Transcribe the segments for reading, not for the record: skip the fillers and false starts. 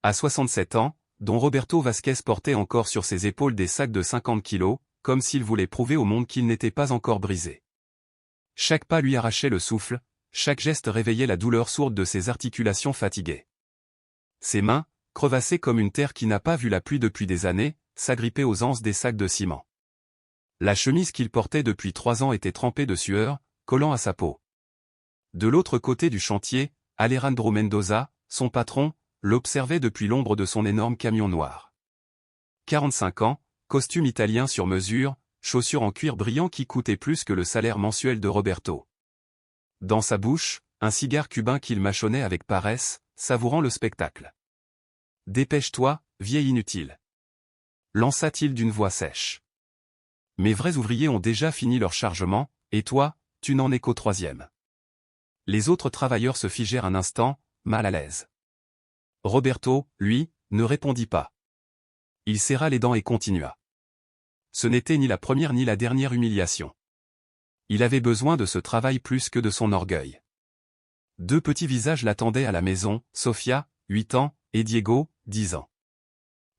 À 67 ans, Don Roberto Vasquez portait encore sur ses épaules des sacs de 50 kilos, comme s'il voulait prouver au monde qu'il n'était pas encore brisé. Chaque pas lui arrachait le souffle, chaque geste réveillait la douleur sourde de ses articulations fatiguées. Ses mains, crevassées comme une terre qui n'a pas vu la pluie depuis des années, s'agrippaient aux anses des sacs de ciment. La chemise qu'il portait depuis 3 ans était trempée de sueur, collant à sa peau. De l'autre côté du chantier, Alejandro Mendoza, son patron, l'observait depuis l'ombre de son énorme camion noir. 45 ans, costume italien sur mesure, chaussures en cuir brillant qui coûtaient plus que le salaire mensuel de Roberto. Dans sa bouche, un cigare cubain qu'il mâchonnait avec paresse, savourant le spectacle. « Dépêche-toi, vieil inutile !» lança-t-il d'une voix sèche. « Mes vrais ouvriers ont déjà fini leur chargement, et toi, tu n'en es qu'au 3e. » Les autres travailleurs se figèrent un instant, mal à l'aise. Roberto, lui, ne répondit pas. Il serra les dents et continua. Ce n'était ni la première ni la dernière humiliation. Il avait besoin de ce travail plus que de son orgueil. 2 petits visages l'attendaient à la maison, Sofia, 8 ans, et Diego, 10 ans.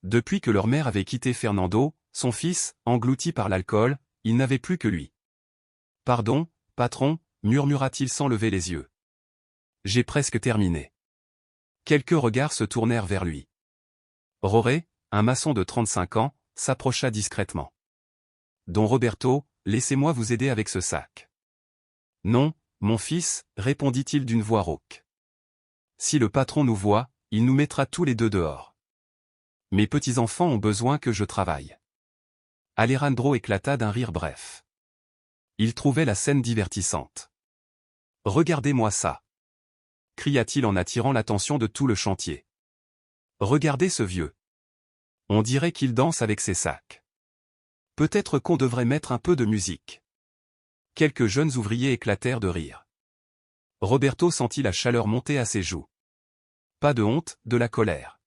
Depuis que leur mère avait quitté Fernando, son fils, englouti par l'alcool, il n'avait plus que lui. « Pardon, patron » murmura-t-il sans lever les yeux. « J'ai presque terminé. » Quelques regards se tournèrent vers lui. Roré, un maçon de 35 ans, s'approcha discrètement. « Don Roberto, laissez-moi vous aider avec ce sac. »« Non, mon fils, répondit-il d'une voix rauque. Si le patron nous voit, il nous mettra tous les deux dehors. Mes petits-enfants ont besoin que je travaille. » Alejandro éclata d'un rire bref. Il trouvait la scène divertissante. « Regardez-moi ça !» cria-t-il en attirant l'attention de tout le chantier. « Regardez ce vieux. On dirait qu'il danse avec ses sacs. Peut-être qu'on devrait mettre un peu de musique. » Quelques jeunes ouvriers éclatèrent de rire. Roberto sentit la chaleur monter à ses joues. Pas de honte, de la colère.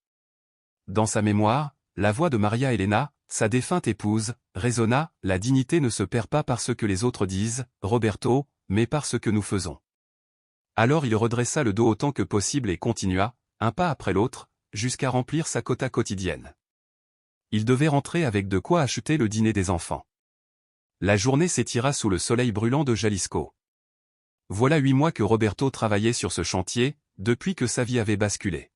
Dans sa mémoire, la voix de Maria Elena, sa défunte épouse, résonna, « La dignité ne se perd pas par ce que les autres disent, Roberto, mais par ce que nous faisons. » Alors il redressa le dos autant que possible et continua, un pas après l'autre, jusqu'à remplir sa quota quotidienne. Il devait rentrer avec de quoi acheter le dîner des enfants. La journée s'étira sous le soleil brûlant de Jalisco. Voilà 8 mois que Roberto travaillait sur ce chantier, depuis que sa vie avait basculé.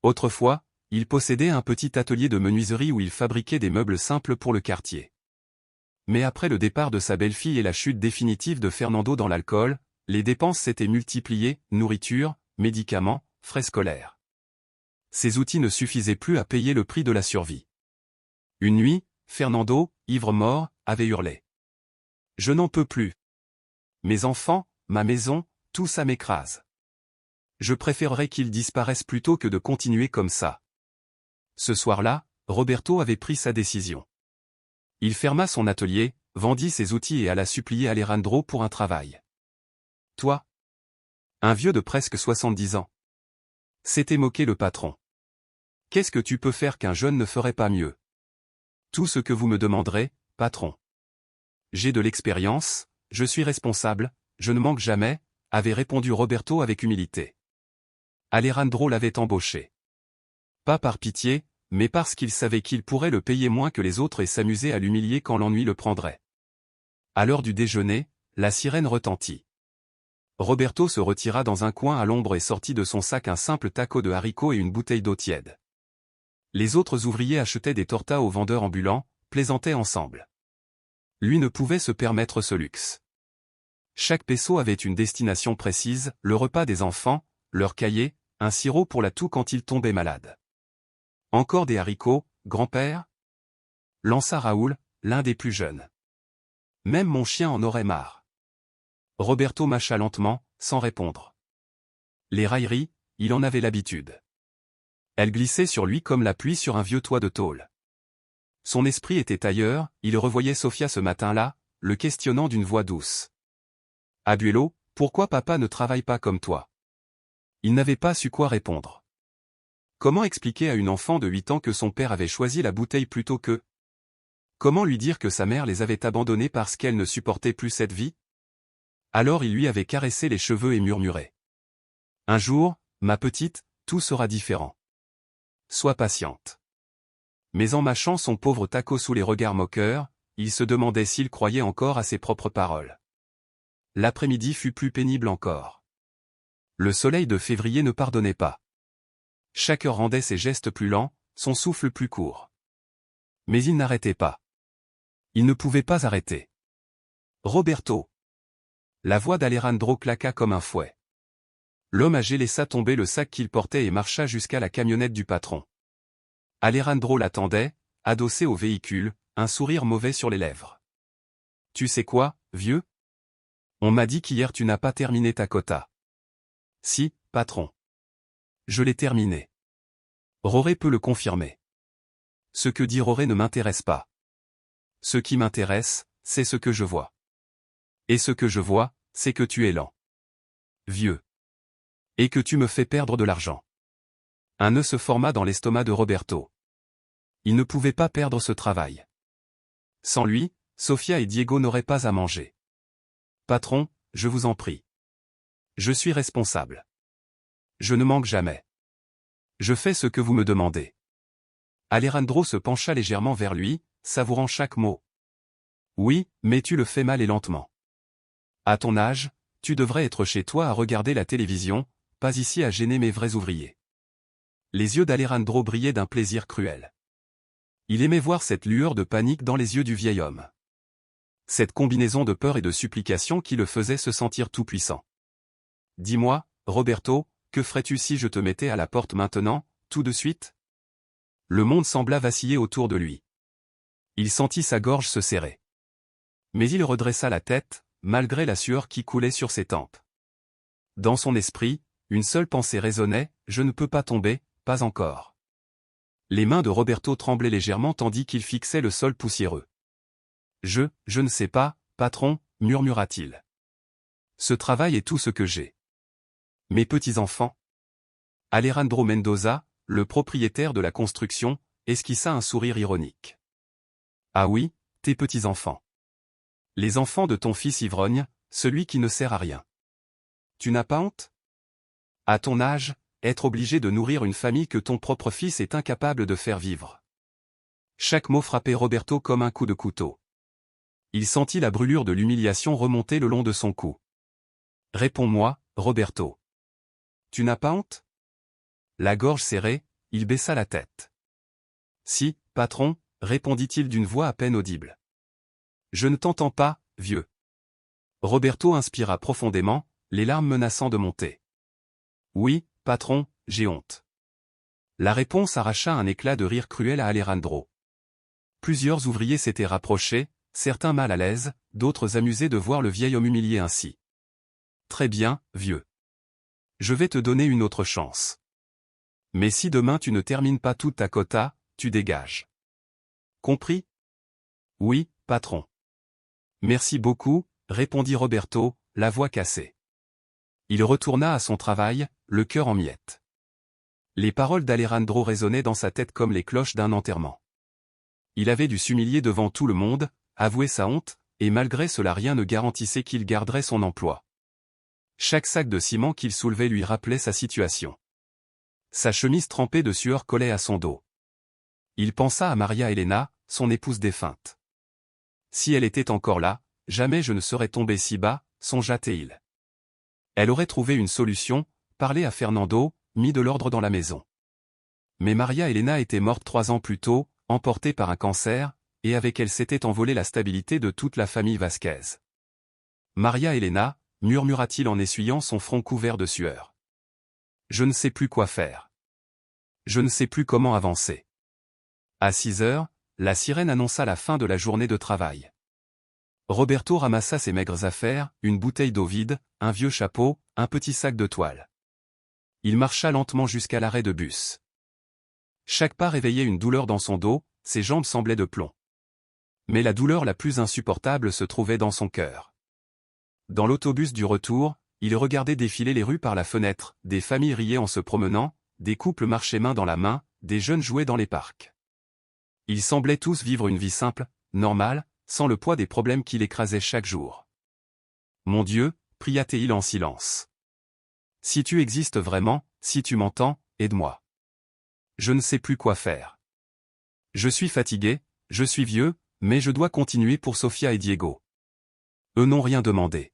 Autrefois, il possédait un petit atelier de menuiserie où il fabriquait des meubles simples pour le quartier. Mais après le départ de sa belle-fille et la chute définitive de Fernando dans l'alcool, les dépenses s'étaient multipliées, nourriture, médicaments, frais scolaires. Ces outils ne suffisaient plus à payer le prix de la survie. Une nuit, Fernando, ivre-mort, avait hurlé. « Je n'en peux plus. Mes enfants, ma maison, tout ça m'écrase. Je préférerais qu'ils disparaissent plutôt que de continuer comme ça. » Ce soir-là, Roberto avait pris sa décision. Il ferma son atelier, vendit ses outils et alla supplier Alejandro pour un travail. « Toi ? Un vieux de presque 70 ans. » s'était moqué le patron. « Qu'est-ce que tu peux faire qu'un jeune ne ferait pas mieux ? » « Tout ce que vous me demanderez, patron. J'ai de l'expérience, je suis responsable, je ne manque jamais, » avait répondu Roberto avec humilité. Alejandro l'avait embauché. Pas par pitié, mais parce qu'il savait qu'il pourrait le payer moins que les autres et s'amuser à l'humilier quand l'ennui le prendrait. À l'heure du déjeuner, la sirène retentit. Roberto se retira dans un coin à l'ombre et sortit de son sac un simple taco de haricots et une bouteille d'eau tiède. Les autres ouvriers achetaient des tortas aux vendeurs ambulants, plaisantaient ensemble. Lui ne pouvait se permettre ce luxe. Chaque peso avait une destination précise, le repas des enfants, leur cahier, un sirop pour la toux quand il tombait malade. Encore des haricots, grand-père ? Lança Raoul, l'un des plus jeunes. Même mon chien en aurait marre. Roberto mâcha lentement, sans répondre. Les railleries, il en avait l'habitude. Elles glissaient sur lui comme la pluie sur un vieux toit de tôle. Son esprit était ailleurs, il revoyait Sofia ce matin-là, le questionnant d'une voix douce. « Abuelo, pourquoi papa ne travaille pas comme toi ?» Il n'avait pas su quoi répondre. Comment expliquer à une enfant de 8 ans que son père avait choisi la bouteille plutôt que... Comment lui dire que sa mère les avait abandonnés parce qu'elle ne supportait plus cette vie? Alors il lui avait caressé les cheveux et murmuré. « Un jour, ma petite, tout sera différent. sois patiente. Mais en mâchant son pauvre taco sous les regards moqueurs, il se demandait s'il croyait encore à ses propres paroles. L'après-midi fut plus pénible encore. Le soleil de février ne pardonnait pas. Chaque heure rendait ses gestes plus lents, son souffle plus court. Mais il n'arrêtait pas. Il ne pouvait pas arrêter. Roberto. La voix d'Alejandro claqua comme un fouet. L'homme âgé laissa tomber le sac qu'il portait et marcha jusqu'à la camionnette du patron. Alejandro l'attendait, adossé au véhicule, un sourire mauvais sur les lèvres. « Tu sais quoi, vieux ? On m'a dit qu'hier tu n'as pas terminé ta quota. »« Si, patron. Je l'ai terminé. » Roré peut le confirmer. « Ce que dit Roré ne m'intéresse pas. Ce qui m'intéresse, c'est ce que je vois. Et ce que je vois, c'est que tu es lent. Vieux. Et que tu me fais perdre de l'argent. » Un nœud se forma dans l'estomac de Roberto. Il ne pouvait pas perdre ce travail. Sans lui, Sofia et Diego n'auraient pas à manger. « Patron, je vous en prie. Je suis responsable. Je ne manque jamais. Je fais ce que vous me demandez. » Alejandro se pencha légèrement vers lui, savourant chaque mot. « Oui, mais tu le fais mal et lentement. À ton âge, tu devrais être chez toi à regarder la télévision, pas ici à gêner mes vrais ouvriers. » Les yeux d'Alejandro brillaient d'un plaisir cruel. Il aimait voir cette lueur de panique dans les yeux du vieil homme. Cette combinaison de peur et de supplication qui le faisait se sentir tout-puissant. « Dis-moi, Roberto, que ferais-tu si je te mettais à la porte maintenant, tout de suite ?» Le monde sembla vaciller autour de lui. Il sentit sa gorge se serrer. Mais il redressa la tête, malgré la sueur qui coulait sur ses tempes. Dans son esprit, une seule pensée résonnait, « Je ne peux pas tomber, pas encore. » Les mains de Roberto tremblaient légèrement tandis qu'il fixait le sol poussiéreux. « Je ne sais pas, patron, » murmura-t-il. « Ce travail est tout ce que j'ai. » Mes petits-enfants. Alejandro Mendoza, le propriétaire de la construction, esquissa un sourire ironique. « Ah oui, tes petits-enfants. Les enfants de ton fils ivrogne, celui qui ne sert à rien. Tu n'as pas honte ? À ton âge, être obligé de nourrir une famille que ton propre fils est incapable de faire vivre. » Chaque mot frappait Roberto comme un coup de couteau. Il sentit la brûlure de l'humiliation remonter le long de son cou. « Réponds-moi, Roberto. Tu n'as pas honte ? » La gorge serrée, il baissa la tête. « Si, patron, » répondit-il d'une voix à peine audible. « Je ne t'entends pas, vieux. » Roberto inspira profondément, les larmes menaçant de monter. « Oui, patron, j'ai honte. » La réponse arracha un éclat de rire cruel à Alejandro. Plusieurs ouvriers s'étaient rapprochés, certains mal à l'aise, d'autres amusés de voir le vieil homme humilié ainsi. « Très bien, vieux. Je vais te donner une autre chance. Mais si demain tu ne termines pas toute ta quota, tu dégages. Compris ? » « Oui, patron. »« Merci beaucoup, » répondit Roberto, la voix cassée. Il retourna à son travail, le cœur en miettes. Les paroles d'Alejandro résonnaient dans sa tête comme les cloches d'un enterrement. Il avait dû s'humilier devant tout le monde, avouer sa honte, et malgré cela rien ne garantissait qu'il garderait son emploi. Chaque sac de ciment qu'il soulevait lui rappelait sa situation. Sa chemise trempée de sueur collait à son dos. Il pensa à Maria Elena, son épouse défunte. Si elle était encore là, jamais je ne serais tombé si bas, songea-t-il. Elle aurait trouvé une solution, parlé à Fernando, mis de l'ordre dans la maison. Mais Maria Elena était morte 3 ans plus tôt, emportée par un cancer, et avec elle s'était envolée la stabilité de toute la famille Vasquez. Maria Elena, murmura-t-il en essuyant son front couvert de sueur. Je ne sais plus quoi faire. Je ne sais plus comment avancer. À 6 heures, la sirène annonça la fin de la journée de travail. Roberto ramassa ses maigres affaires, une bouteille d'eau vide, un vieux chapeau, un petit sac de toile. Il marcha lentement jusqu'à l'arrêt de bus. Chaque pas réveillait une douleur dans son dos, ses jambes semblaient de plomb. Mais la douleur la plus insupportable se trouvait dans son cœur. Dans l'autobus du retour, il regardait défiler les rues par la fenêtre, des familles riaient en se promenant, des couples marchaient main dans la main, des jeunes jouaient dans les parcs. Ils semblaient tous vivre une vie simple, normale, sans le poids des problèmes qui l'écrasaient chaque jour. « Mon Dieu, » pria-t-il en silence. « Si tu existes vraiment, si tu m'entends, aide-moi. Je ne sais plus quoi faire. Je suis fatigué, je suis vieux, mais je dois continuer pour Sofia et Diego. Eux n'ont rien demandé.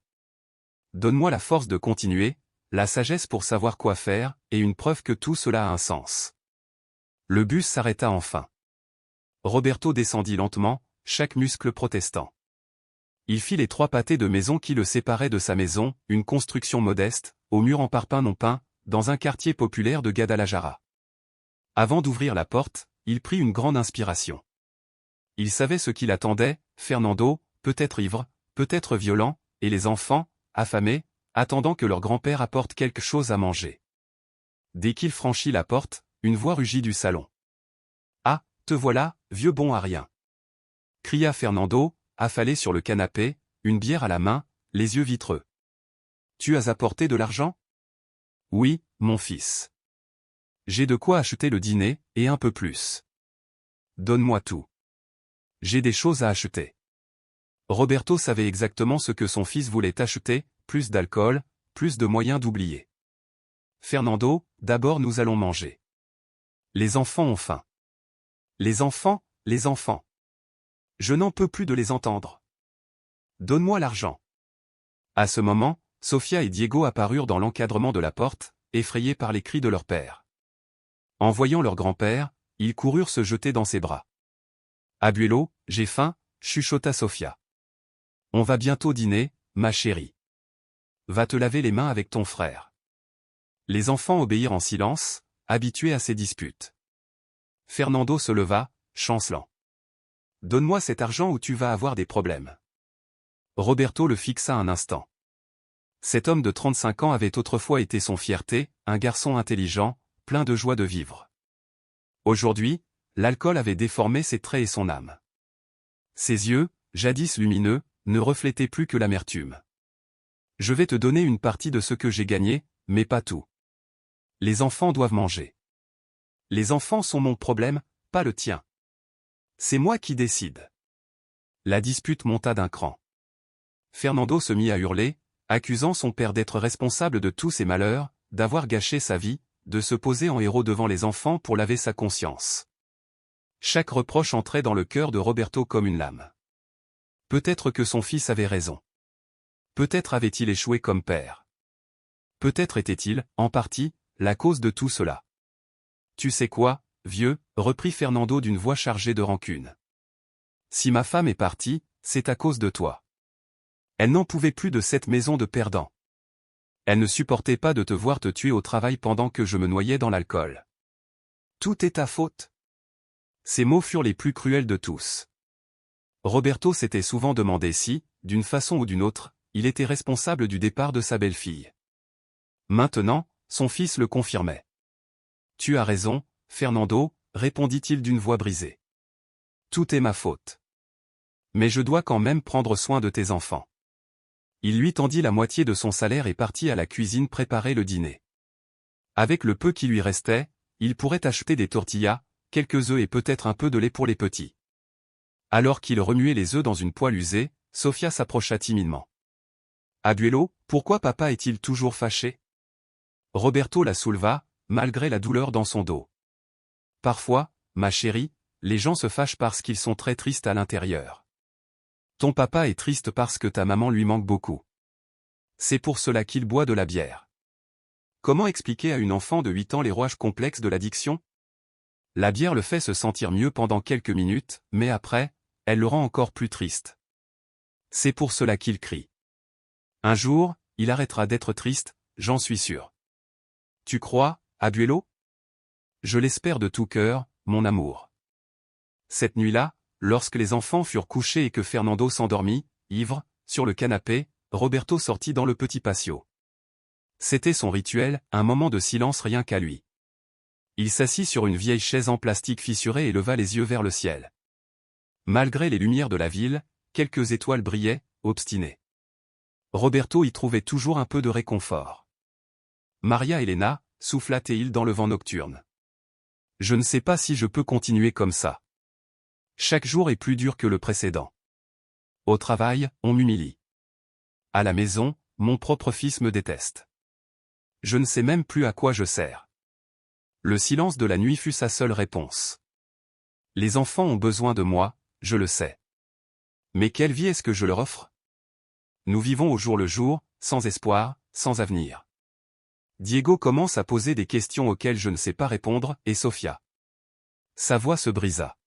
Donne-moi la force de continuer, la sagesse pour savoir quoi faire, et une preuve que tout cela a un sens. Le bus s'arrêta enfin. Roberto descendit lentement, chaque muscle protestant. Il fit les 3 pâtés de maison qui le séparaient de sa maison, une construction modeste, aux murs en parpaing non peints, dans un quartier populaire de Guadalajara. Avant d'ouvrir la porte, il prit une grande inspiration. Il savait ce qui l'attendait, Fernando, peut-être ivre, peut-être violent, et les enfants, affamés, attendant que leur grand-père apporte quelque chose à manger. Dès qu'il franchit la porte, une voix rugit du salon. « Ah, te voilà, vieux bon à rien !» cria Fernando, affalé sur le canapé, une bière à la main, les yeux vitreux. « Tu as apporté de l'argent ? » ?»« Oui, mon fils. J'ai de quoi acheter le dîner, et un peu plus. Donne-moi tout. J'ai des choses à acheter. » Roberto savait exactement ce que son fils voulait acheter, plus d'alcool, plus de moyens d'oublier. « Fernando, d'abord nous allons manger. Les enfants ont faim. »« Les enfants, les enfants. Je n'en peux plus de les entendre. Donne-moi l'argent. » À ce moment, Sofia et Diego apparurent dans l'encadrement de la porte, effrayés par les cris de leur père. En voyant leur grand-père, ils coururent se jeter dans ses bras. « Abuelo, j'ai faim, » chuchota Sofia. « On va bientôt dîner, ma chérie. Va te laver les mains avec ton frère. » Les enfants obéirent en silence, habitués à ces disputes. Fernando se leva, chancelant. « Donne-moi cet argent ou tu vas avoir des problèmes. » Roberto le fixa un instant. Cet homme de 35 ans avait autrefois été son fierté, un garçon intelligent, plein de joie de vivre. Aujourd'hui, l'alcool avait déformé ses traits et son âme. Ses yeux, jadis lumineux, ne reflétaient plus que l'amertume. « Je vais te donner une partie de ce que j'ai gagné, mais pas tout. Les enfants doivent manger. Les enfants sont mon problème, pas le tien. C'est moi qui décide. » La dispute monta d'un cran. Fernando se mit à hurler, accusant son père d'être responsable de tous ses malheurs, d'avoir gâché sa vie, de se poser en héros devant les enfants pour laver sa conscience. Chaque reproche entrait dans le cœur de Roberto comme une lame. Peut-être que son fils avait raison. Peut-être avait-il échoué comme père. Peut-être était-il, en partie, la cause de tout cela. « Tu sais quoi, vieux ?» reprit Fernando d'une voix chargée de rancune. « Si ma femme est partie, c'est à cause de toi. Elle n'en pouvait plus de cette maison de perdants. Elle ne supportait pas de te voir te tuer au travail pendant que je me noyais dans l'alcool. Tout est ta faute. » Ces mots furent les plus cruels de tous. Roberto s'était souvent demandé si, d'une façon ou d'une autre, il était responsable du départ de sa belle-fille. Maintenant, son fils le confirmait. « Tu as raison, Fernando, » répondit-il d'une voix brisée. « Tout est ma faute. Mais je dois quand même prendre soin de tes enfants. » Il lui tendit la moitié de son salaire et partit à la cuisine préparer le dîner. Avec le peu qui lui restait, il pourrait acheter des tortillas, quelques œufs et peut-être un peu de lait pour les petits. Alors qu'il remuait les œufs dans une poêle usée, Sofia s'approcha timidement. « Abuelo, pourquoi papa est-il toujours fâché ?» Roberto la souleva, malgré la douleur dans son dos. « Parfois, ma chérie, les gens se fâchent parce qu'ils sont très tristes à l'intérieur. Ton papa est triste parce que ta maman lui manque beaucoup. C'est pour cela qu'il boit de la bière. » Comment expliquer à une enfant de 8 ans les rouages complexes de l'addiction? La bière le fait se sentir mieux pendant quelques minutes, mais après, elle le rend encore plus triste. C'est pour cela qu'il crie. Un jour, il arrêtera d'être triste, j'en suis sûr. Tu crois, Abuelo? Je l'espère de tout cœur, mon amour. Cette nuit-là, lorsque les enfants furent couchés et que Fernando s'endormit, ivre, sur le canapé, Roberto sortit dans le petit patio. C'était son rituel, un moment de silence rien qu'à lui. Il s'assit sur une vieille chaise en plastique fissurée et leva les yeux vers le ciel. Malgré les lumières de la ville, quelques étoiles brillaient, obstinées. Roberto y trouvait toujours un peu de réconfort. Maria Elena, souffla-t-il dans le vent nocturne. Je ne sais pas si je peux continuer comme ça. Chaque jour est plus dur que le précédent. Au travail, on m'humilie. À la maison, mon propre fils me déteste. Je ne sais même plus à quoi je sers. Le silence de la nuit fut sa seule réponse. Les enfants ont besoin de moi, je le sais. Mais quelle vie est-ce que je leur offre? Nous vivons au jour le jour, sans espoir, sans avenir. Diego commence à poser des questions auxquelles je ne sais pas répondre, et Sofia. Sa voix se brisa.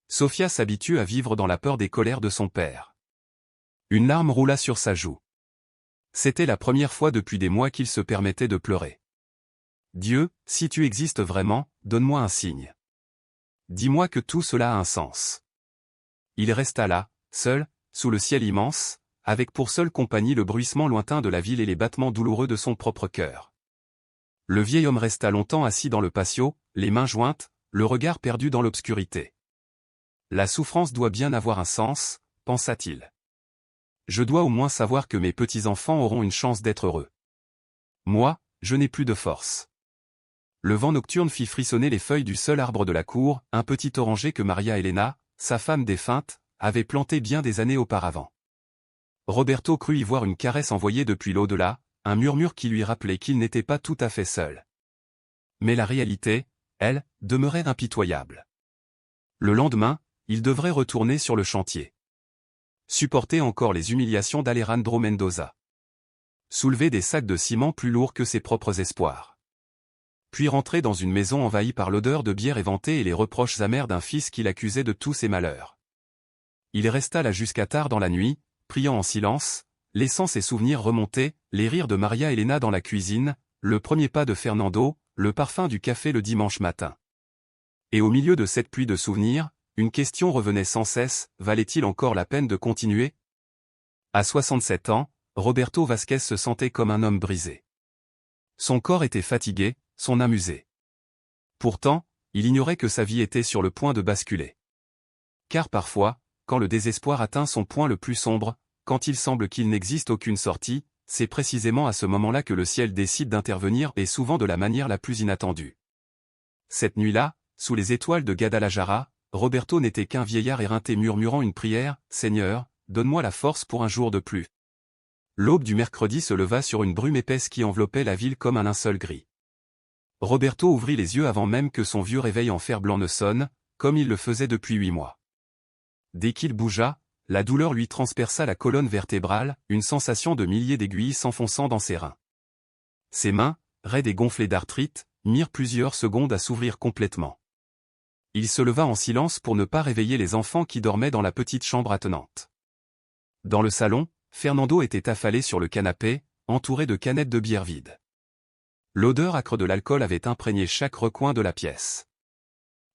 Sofia s'habitue à vivre dans la peur des colères de son père. Une larme roula sur sa joue. C'était la première fois depuis des mois qu'il se permettait de pleurer. Dieu, si tu existes vraiment, donne-moi un signe. Dis-moi que tout cela a un sens. Il resta là, seul, sous le ciel immense, avec pour seule compagnie le bruissement lointain de la ville et les battements douloureux de son propre cœur. Le vieil homme resta longtemps assis dans le patio, les mains jointes, le regard perdu dans l'obscurité. La souffrance doit bien avoir un sens, pensa-t-il. Je dois au moins savoir que mes petits-enfants auront une chance d'être heureux. Moi, je n'ai plus de force. Le vent nocturne fit frissonner les feuilles du seul arbre de la cour, un petit oranger que Maria Elena, sa femme défunte, avait planté bien des années auparavant. Roberto crut y voir une caresse envoyée depuis l'au-delà, un murmure qui lui rappelait qu'il n'était pas tout à fait seul. Mais la réalité, elle, demeurait impitoyable. Le lendemain, il devrait retourner sur le chantier. Supporter encore les humiliations d'Alejandro Mendoza. Soulever des sacs de ciment plus lourds que ses propres espoirs. Puis rentrer dans une maison envahie par l'odeur de bière éventée et les reproches amers d'un fils qu'il accusait de tous ses malheurs. Il resta là jusqu'à tard dans la nuit, priant en silence, laissant ses souvenirs remonter, les rires de Maria Elena dans la cuisine, le premier pas de Fernando, le parfum du café le dimanche matin. Et au milieu de cette pluie de souvenirs, une question revenait sans cesse, valait-il encore la peine de continuer? À 67 ans, Roberto Vasquez se sentait comme un homme brisé. Son corps était fatigué, son âme usée. Pourtant, il ignorait que sa vie était sur le point de basculer. Car parfois, quand le désespoir atteint son point le plus sombre, quand il semble qu'il n'existe aucune sortie, c'est précisément à ce moment-là que le ciel décide d'intervenir et souvent de la manière la plus inattendue. Cette nuit-là, sous les étoiles de Guadalajara, Roberto n'était qu'un vieillard éreinté murmurant une prière, « Seigneur, donne-moi la force pour un jour de plus. » L'aube du mercredi se leva sur une brume épaisse qui enveloppait la ville comme un linceul gris. Roberto ouvrit les yeux avant même que son vieux réveil en fer-blanc ne sonne, comme il le faisait depuis 8 mois. Dès qu'il bougea, la douleur lui transperça la colonne vertébrale, une sensation de milliers d'aiguilles s'enfonçant dans ses reins. Ses mains, raides et gonflées d'arthrite, mirent plusieurs secondes à s'ouvrir complètement. Il se leva en silence pour ne pas réveiller les enfants qui dormaient dans la petite chambre attenante. Dans le salon, Fernando était affalé sur le canapé, entouré de canettes de bière vides. L'odeur âcre de l'alcool avait imprégné chaque recoin de la pièce.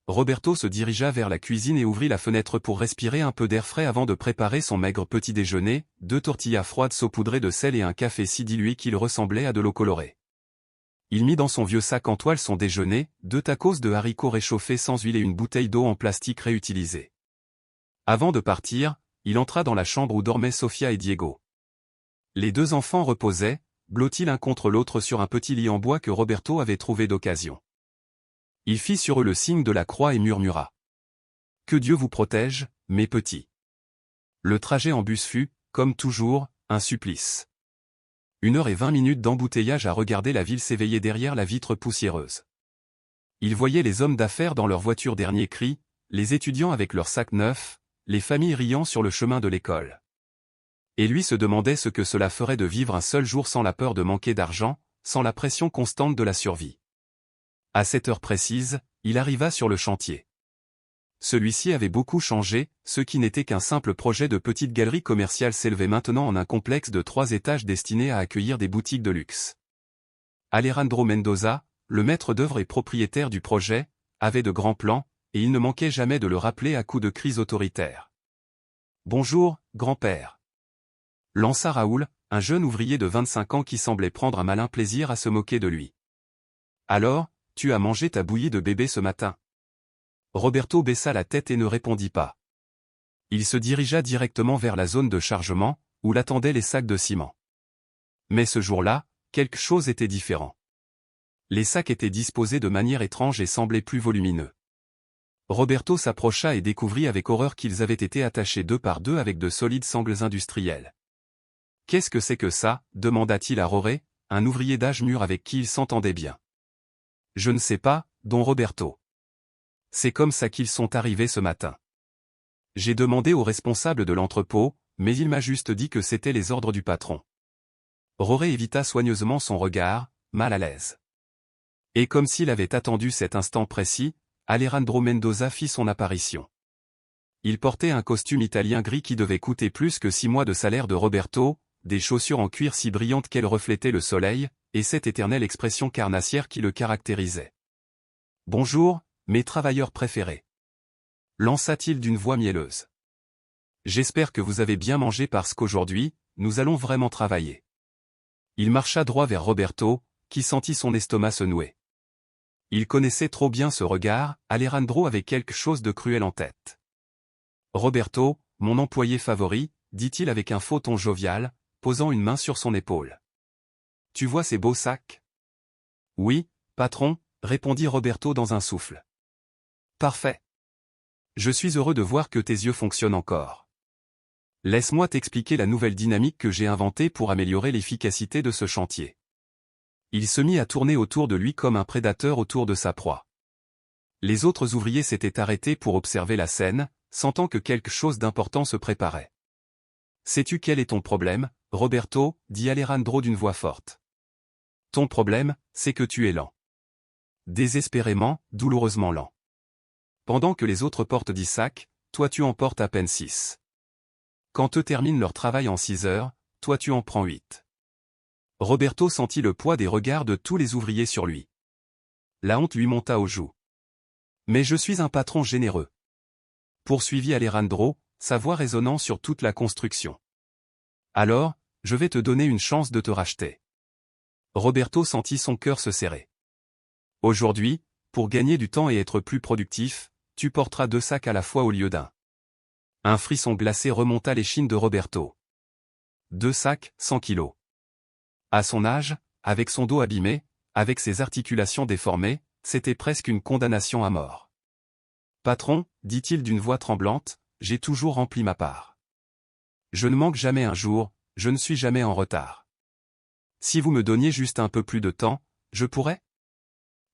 Roberto se dirigea vers la cuisine et ouvrit la fenêtre pour respirer un peu d'air frais avant de préparer son maigre petit déjeuner, 2 tortillas froides saupoudrées de sel et un café si dilué qu'il ressemblait à de l'eau colorée. Il mit dans son vieux sac en toile son déjeuner, 2 tacos de haricots réchauffés sans huile et une bouteille d'eau en plastique réutilisée. Avant de partir, il entra dans la chambre où dormaient Sofia et Diego. Les 2 enfants reposaient, blottis l'un contre l'autre sur un petit lit en bois que Roberto avait trouvé d'occasion. Il fit sur eux le signe de la croix et murmura. « Que Dieu vous protège, mes petits. » Le trajet en bus fut, comme toujours, un supplice. 1h20 d'embouteillage à regarder la ville s'éveiller derrière la vitre poussiéreuse. Il voyait les hommes d'affaires dans leur voiture dernier cri, les étudiants avec leurs sacs neufs, les familles riant sur le chemin de l'école. Et lui se demandait ce que cela ferait de vivre un seul jour sans la peur de manquer d'argent, sans la pression constante de la survie. À cette heure précise, il arriva sur le chantier. Celui-ci avait beaucoup changé, ce qui n'était qu'un simple projet de petite galerie commerciale s'élevait maintenant en un complexe de 3 étages destiné à accueillir des boutiques de luxe. Alejandro Mendoza, le maître d'œuvre et propriétaire du projet, avait de grands plans, et il ne manquait jamais de le rappeler à coups de crise autoritaire. « Bonjour, grand-père » lança Raoul, un jeune ouvrier de 25 ans qui semblait prendre un malin plaisir à se moquer de lui. « Alors, tu as mangé ta bouillie de bébé ce matin ?» Roberto baissa la tête et ne répondit pas. Il se dirigea directement vers la zone de chargement, où l'attendaient les sacs de ciment. Mais ce jour-là, quelque chose était différent. Les sacs étaient disposés de manière étrange et semblaient plus volumineux. Roberto s'approcha et découvrit avec horreur qu'ils avaient été attachés 2 par 2 avec de solides sangles industrielles. « Qu'est-ce que c'est que ça ?» demanda-t-il à Roré, un ouvrier d'âge mûr avec qui il s'entendait bien. Je ne sais pas, don Roberto. C'est comme ça qu'ils sont arrivés ce matin. J'ai demandé au responsable de l'entrepôt, mais il m'a juste dit que c'étaient les ordres du patron. Roré évita soigneusement son regard, mal à l'aise. Et comme s'il avait attendu cet instant précis, Alejandro Mendoza fit son apparition. Il portait un costume italien gris qui devait coûter plus que 6 mois de salaire de Roberto, des chaussures en cuir si brillantes qu'elles reflétaient le soleil, et cette éternelle expression carnassière qui le caractérisait. « Bonjour, mes travailleurs préférés. » lança-t-il d'une voix mielleuse. « J'espère que vous avez bien mangé parce qu'aujourd'hui, nous allons vraiment travailler. » Il marcha droit vers Roberto, qui sentit son estomac se nouer. Il connaissait trop bien ce regard, Alejandro avait quelque chose de cruel en tête. « Roberto, mon employé favori, dit-il avec un faux ton jovial, posant une main sur son épaule. « Tu vois ces beaux sacs ? » « Oui, patron, » répondit Roberto dans un souffle. « Parfait. Je suis heureux de voir que tes yeux fonctionnent encore. Laisse-moi t'expliquer la nouvelle dynamique que j'ai inventée pour améliorer l'efficacité de ce chantier. » Il se mit à tourner autour de lui comme un prédateur autour de sa proie. Les autres ouvriers s'étaient arrêtés pour observer la scène, sentant que quelque chose d'important se préparait. « Sais-tu quel est ton problème, Roberto » dit Alejandro d'une voix forte. « Ton problème, c'est que tu es lent. Désespérément, douloureusement lent. Pendant que les autres portent 10 sacs, toi tu en portes à peine 6. Quand eux terminent leur travail en 6 heures, toi tu en prends 8. » Roberto sentit le poids des regards de tous les ouvriers sur lui. La honte lui monta aux joues. « Mais je suis un patron généreux. » poursuivit Alejandro, sa voix résonnant sur toute la construction. « Alors, je vais te donner une chance de te racheter. » Roberto sentit son cœur se serrer. « Aujourd'hui, pour gagner du temps et être plus productif, tu porteras 2 sacs à la fois au lieu d'un. » Un frisson glacé remonta l'échine de Roberto. 2 sacs, 100 kilos. À son âge, avec son dos abîmé, avec ses articulations déformées, c'était presque une condamnation à mort. « Patron, dit-il d'une voix tremblante, j'ai toujours rempli ma part. Je ne manque jamais un jour, je ne suis jamais en retard. Si vous me donniez juste un peu plus de temps, je pourrais ?»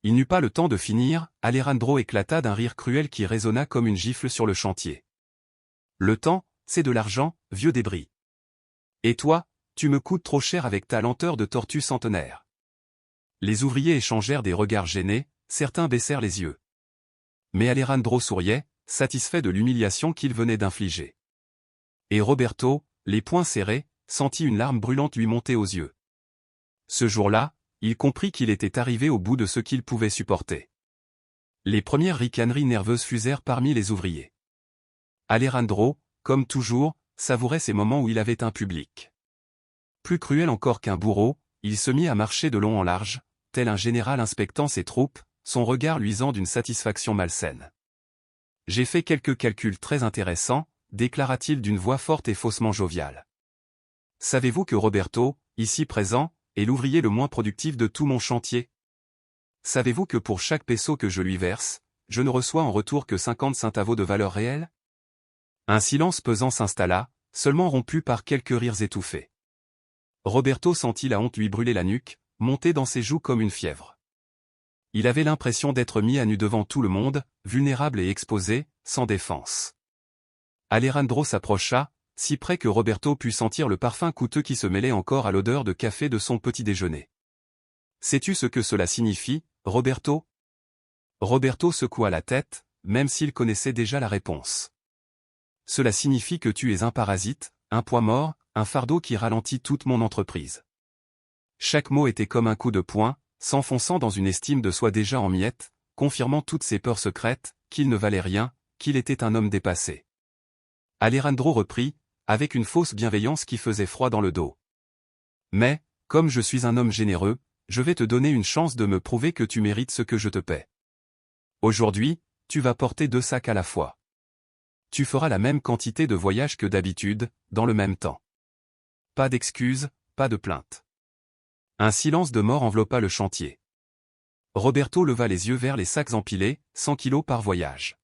Il n'eut pas le temps de finir, Alejandro éclata d'un rire cruel qui résonna comme une gifle sur le chantier. « Le temps, c'est de l'argent, vieux débris. Et toi, tu me coûtes trop cher avec ta lenteur de tortue centenaire. » Les ouvriers échangèrent des regards gênés, certains baissèrent les yeux. Mais Alejandro souriait, satisfait de l'humiliation qu'il venait d'infliger. Et Roberto, les poings serrés, sentit une larme brûlante lui monter aux yeux. Ce jour-là, il comprit qu'il était arrivé au bout de ce qu'il pouvait supporter. Les premières ricaneries nerveuses fusèrent parmi les ouvriers. Alejandro, comme toujours, savourait ces moments où il avait un public. Plus cruel encore qu'un bourreau, il se mit à marcher de long en large, tel un général inspectant ses troupes, son regard luisant d'une satisfaction malsaine. « J'ai fait quelques calculs très intéressants, » déclara-t-il d'une voix forte et faussement joviale. « Savez-vous que Roberto, ici présent, est l'ouvrier le moins productif de tout mon chantier? Savez-vous que pour chaque peso que je lui verse, je ne reçois en retour que 50 centavos de valeur réelle ?» Un silence pesant s'installa, seulement rompu par quelques rires étouffés. Roberto sentit la honte lui brûler la nuque, monter dans ses joues comme une fièvre. Il avait l'impression d'être mis à nu devant tout le monde, vulnérable et exposé, sans défense. Alejandro s'approcha, si près que Roberto put sentir le parfum coûteux qui se mêlait encore à l'odeur de café de son petit déjeuner. « Sais-tu ce que cela signifie, Roberto ?» Roberto secoua la tête, même s'il connaissait déjà la réponse. « Cela signifie que tu es un parasite, un poids mort, un fardeau qui ralentit toute mon entreprise. » Chaque mot était comme un coup de poing, s'enfonçant dans une estime de soi déjà en miettes, confirmant toutes ses peurs secrètes, qu'il ne valait rien, qu'il était un homme dépassé. Alejandro reprit, avec une fausse bienveillance qui faisait froid dans le dos. « Mais, comme je suis un homme généreux, je vais te donner une chance de me prouver que tu mérites ce que je te paie. Aujourd'hui, tu vas porter 2 sacs à la fois. Tu feras la même quantité de voyages que d'habitude, dans le même temps. Pas d'excuses, pas de plaintes. » Un silence de mort enveloppa le chantier. Roberto leva les yeux vers les sacs empilés, 100 kilos par voyage.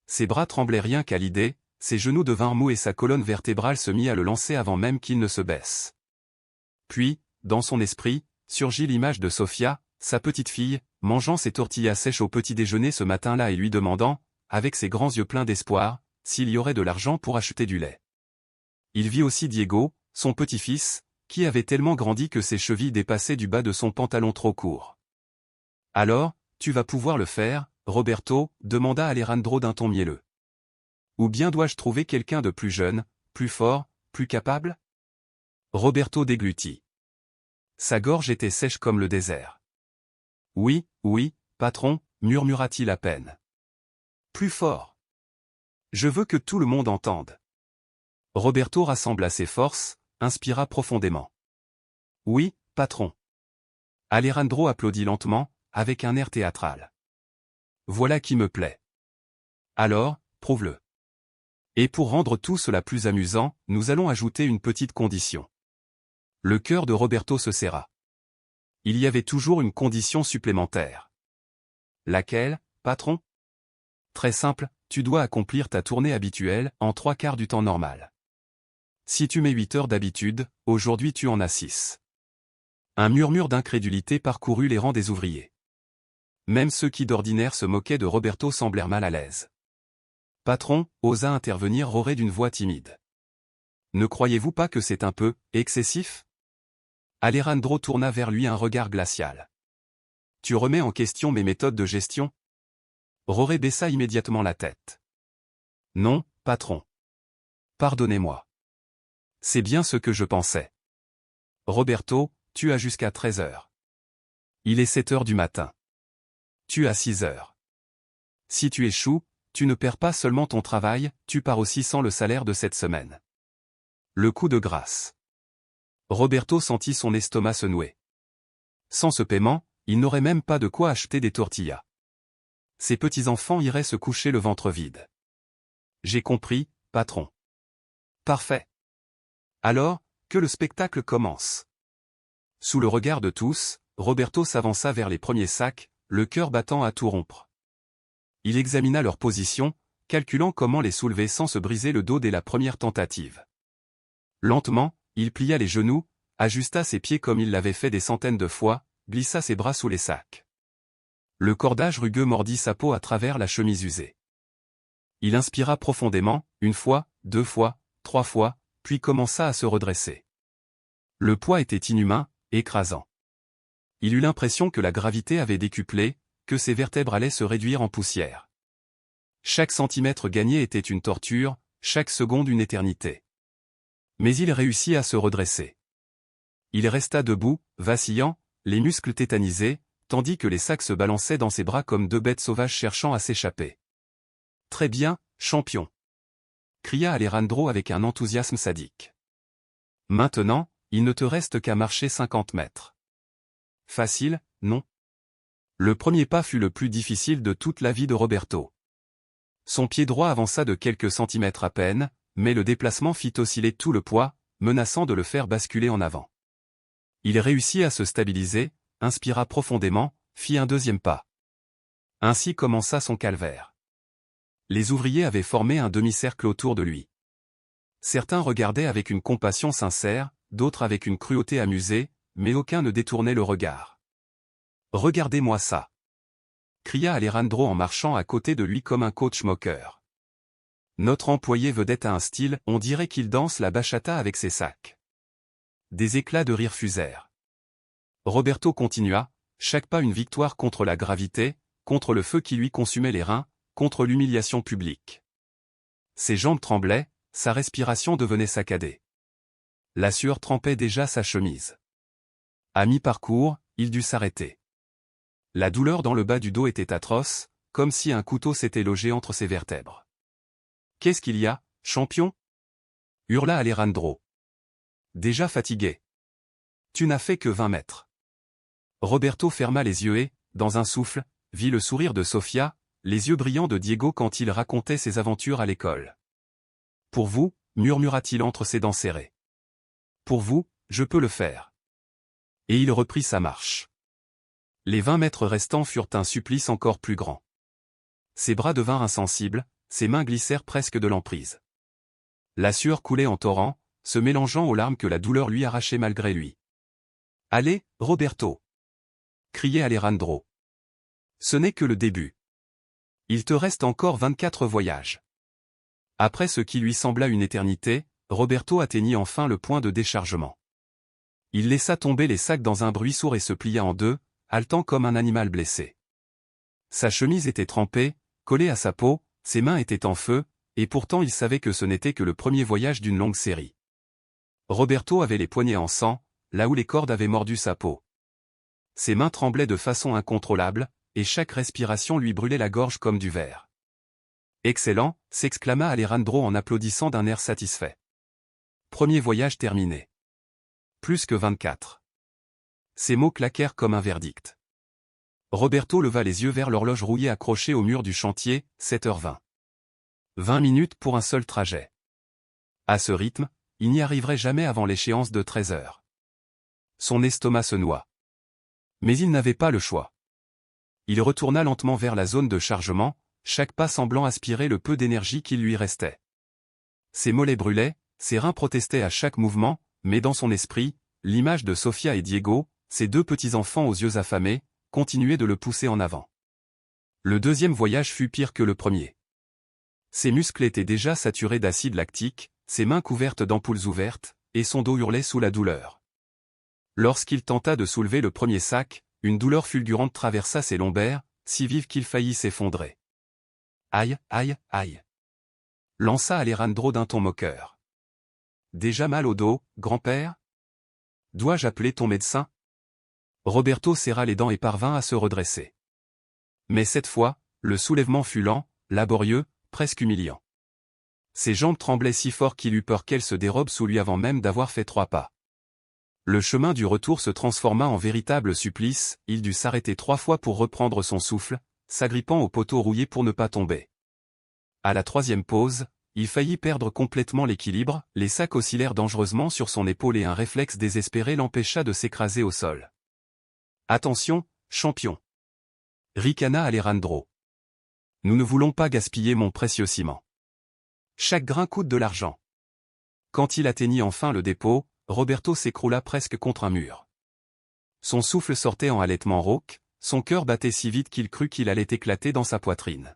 Ses bras tremblaient rien qu'à l'idée, ses genoux devinrent mous et sa colonne vertébrale se mit à le lancer avant même qu'il ne se baisse. Puis, dans son esprit, surgit l'image de Sofia, sa petite fille, mangeant ses tortillas sèches au petit déjeuner ce matin-là et lui demandant, avec ses grands yeux pleins d'espoir, s'il y aurait de l'argent pour acheter du lait. Il vit aussi Diego, son petit-fils, qui avait tellement grandi que ses chevilles dépassaient du bas de son pantalon trop court. « Alors, tu vas pouvoir le faire, Roberto ?» demanda Alejandro d'un ton mielleux. « Ou bien dois-je trouver quelqu'un de plus jeune, plus fort, plus capable ?» Roberto déglutit. Sa gorge était sèche comme le désert. « Oui, oui, patron, murmura-t-il à peine. « Plus fort. Je veux que tout le monde entende. » Roberto rassembla ses forces, inspira profondément. « Oui, patron. » Alejandro applaudit lentement, avec un air théâtral. « Voilà qui me plaît. Alors, prouve-le. Et pour rendre tout cela plus amusant, nous allons ajouter une petite condition. » Le cœur de Roberto se serra. Il y avait toujours une condition supplémentaire. « Laquelle, patron ? » « Très simple, tu dois accomplir ta tournée habituelle en 3/4 du temps normal. Si tu mets 8 heures d'habitude, aujourd'hui tu en as 6. » Un murmure d'incrédulité parcourut les rangs des ouvriers. Même ceux qui d'ordinaire se moquaient de Roberto semblèrent mal à l'aise. « Patron » osa intervenir Roré d'une voix timide. « Ne croyez-vous pas que c'est un peu excessif ?» Alejandro tourna vers lui un regard glacial. « Tu remets en question mes méthodes de gestion ?» Roré baissa immédiatement la tête. « Non, patron. Pardonnez-moi. C'est bien ce que je pensais. Roberto, tu as jusqu'à 13 heures. Il est 7 heures du matin. Tu as 6 heures. Si tu échoues, tu ne perds pas seulement ton travail, tu pars aussi sans le salaire de cette semaine. » Le coup de grâce. Roberto sentit son estomac se nouer. Sans ce paiement, il n'aurait même pas de quoi acheter des tortillas. Ses petits-enfants iraient se coucher le ventre vide. « J'ai compris, patron. » « Parfait. Alors, que le spectacle commence. » Sous le regard de tous, Roberto s'avança vers les premiers sacs, le cœur battant à tout rompre. Il examina leur position, calculant comment les soulever sans se briser le dos dès la première tentative. Lentement, il plia les genoux, ajusta ses pieds comme il l'avait fait des centaines de fois, glissa ses bras sous les sacs. Le cordage rugueux mordit sa peau à travers la chemise usée. Il inspira profondément, 1 fois, 2 fois, 3 fois, puis commença à se redresser. Le poids était inhumain, écrasant. Il eut l'impression que la gravité avait décuplé, que ses vertèbres allaient se réduire en poussière. Chaque centimètre gagné était une torture, chaque seconde une éternité. Mais il réussit à se redresser. Il resta debout, vacillant, les muscles tétanisés, tandis que les sacs se balançaient dans ses bras comme 2 bêtes sauvages cherchant à s'échapper. « Très bien, champion !» cria Alejandro avec un enthousiasme sadique. « Maintenant, il ne te reste qu'à marcher 50 mètres. » Facile, non? Le premier pas fut le plus difficile de toute la vie de Roberto. Son pied droit avança de quelques centimètres à peine, mais le déplacement fit osciller tout le poids, menaçant de le faire basculer en avant. Il réussit à se stabiliser, inspira profondément, fit un 2e pas. Ainsi commença son calvaire. Les ouvriers avaient formé un demi-cercle autour de lui. Certains regardaient avec une compassion sincère, d'autres avec une cruauté amusée, mais aucun ne détournait le regard. « Regardez-moi ça !» cria Alejandro en marchant à côté de lui comme un coach moqueur. Notre employé vedette a un style, on dirait qu'il danse la bachata avec ses sacs. Des éclats de rire fusèrent. Roberto continua, chaque pas une victoire contre la gravité, contre le feu qui lui consumait les reins, contre l'humiliation publique. Ses jambes tremblaient, sa respiration devenait saccadée. La sueur trempait déjà sa chemise. À mi-parcours, il dut s'arrêter. La douleur dans le bas du dos était atroce, comme si un couteau s'était logé entre ses vertèbres. « Qu'est-ce qu'il y a, champion ?» hurla Alejandro. Déjà fatigué. Tu n'as fait que 20 mètres. Roberto ferma les yeux et, dans un souffle, vit le sourire de Sofia, les yeux brillants de Diego quand il racontait ses aventures à l'école. « Pour vous, murmura-t-il entre ses dents serrées. Pour vous, je peux le faire. » Et il reprit sa marche. Les 20 mètres restants furent un supplice encore plus grand. Ses bras devinrent insensibles, ses mains glissèrent presque de l'emprise. La sueur coulait en torrent, se mélangeant aux larmes que la douleur lui arrachait malgré lui. « Allez, Roberto ! criait Alejandro. Ce n'est que le début. Il te reste encore 24 voyages. Après ce qui lui sembla une éternité, Roberto atteignit enfin le point de déchargement. Il laissa tomber les sacs dans un bruit sourd et se plia en deux, haletant comme un animal blessé. Sa chemise était trempée, collée à sa peau, ses mains étaient en feu, et pourtant il savait que ce n'était que le premier voyage d'une longue série. Roberto avait les poignets en sang, là où les cordes avaient mordu sa peau. Ses mains tremblaient de façon incontrôlable, et chaque respiration lui brûlait la gorge comme du verre. « Excellent !» s'exclama Alejandro en applaudissant d'un air satisfait. Premier voyage terminé. Plus que 24. Ces mots claquèrent comme un verdict. Roberto leva les yeux vers l'horloge rouillée accrochée au mur du chantier, 7h20. 20 minutes pour un seul trajet. À ce rythme, il n'y arriverait jamais avant l'échéance de 13h. Son estomac se noua. Mais il n'avait pas le choix. Il retourna lentement vers la zone de chargement, chaque pas semblant aspirer le peu d'énergie qu'il lui restait. Ses mollets brûlaient, ses reins protestaient à chaque mouvement, mais dans son esprit, l'image de Sofia et Diego, ses deux petits-enfants aux yeux affamés, continuait de le pousser en avant. Le deuxième voyage fut pire que le premier. Ses muscles étaient déjà saturés d'acide lactique, ses mains couvertes d'ampoules ouvertes, et son dos hurlait sous la douleur. Lorsqu'il tenta de soulever le premier sac, une douleur fulgurante traversa ses lombaires, si vive qu'il faillit s'effondrer. Aïe, aïe, aïe. Lança Alejandro d'un ton moqueur. Déjà mal au dos, grand-père? Dois-je appeler ton médecin? Roberto serra les dents et parvint à se redresser. Mais cette fois, le soulèvement fut lent, laborieux, presque humiliant. Ses jambes tremblaient si fort qu'il eut peur qu'elles se dérobent sous lui avant même d'avoir fait 3 pas. Le chemin du retour se transforma en véritable supplice, il dut s'arrêter 3 fois pour reprendre son souffle, s'agrippant au poteau rouillé pour ne pas tomber. À la 3e pause, il faillit perdre complètement l'équilibre, les sacs oscillèrent dangereusement sur son épaule et un réflexe désespéré l'empêcha de s'écraser au sol. « Attention, champion !» ricana Alejandro. « Nous ne voulons pas gaspiller mon précieux ciment. Chaque grain coûte de l'argent. » Quand il atteignit enfin le dépôt, Roberto s'écroula presque contre un mur. Son souffle sortait en halètements rauques, son cœur battait si vite qu'il crut qu'il allait éclater dans sa poitrine.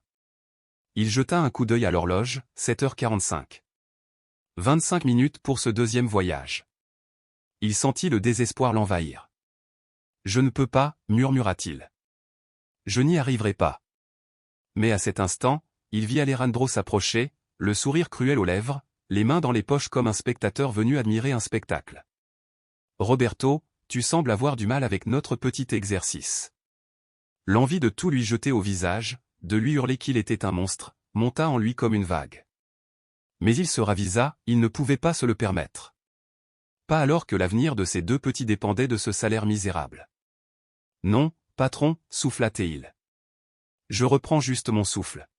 Il jeta un coup d'œil à l'horloge, 7h45. 25 minutes pour ce deuxième voyage. Il sentit le désespoir l'envahir. « Je ne peux pas, murmura-t-il. Je n'y arriverai pas. » Mais à cet instant, il vit Alejandro s'approcher, le sourire cruel aux lèvres, les mains dans les poches comme un spectateur venu admirer un spectacle. « Roberto, tu sembles avoir du mal avec notre petit exercice. » L'envie de tout lui jeter au visage, de lui hurler qu'il était un monstre, monta en lui comme une vague. Mais il se ravisa, il ne pouvait pas se le permettre. Pas alors que l'avenir de ses 2 petits dépendait de ce salaire misérable. « Non, patron, souffla-t-il. Je reprends juste mon souffle. »«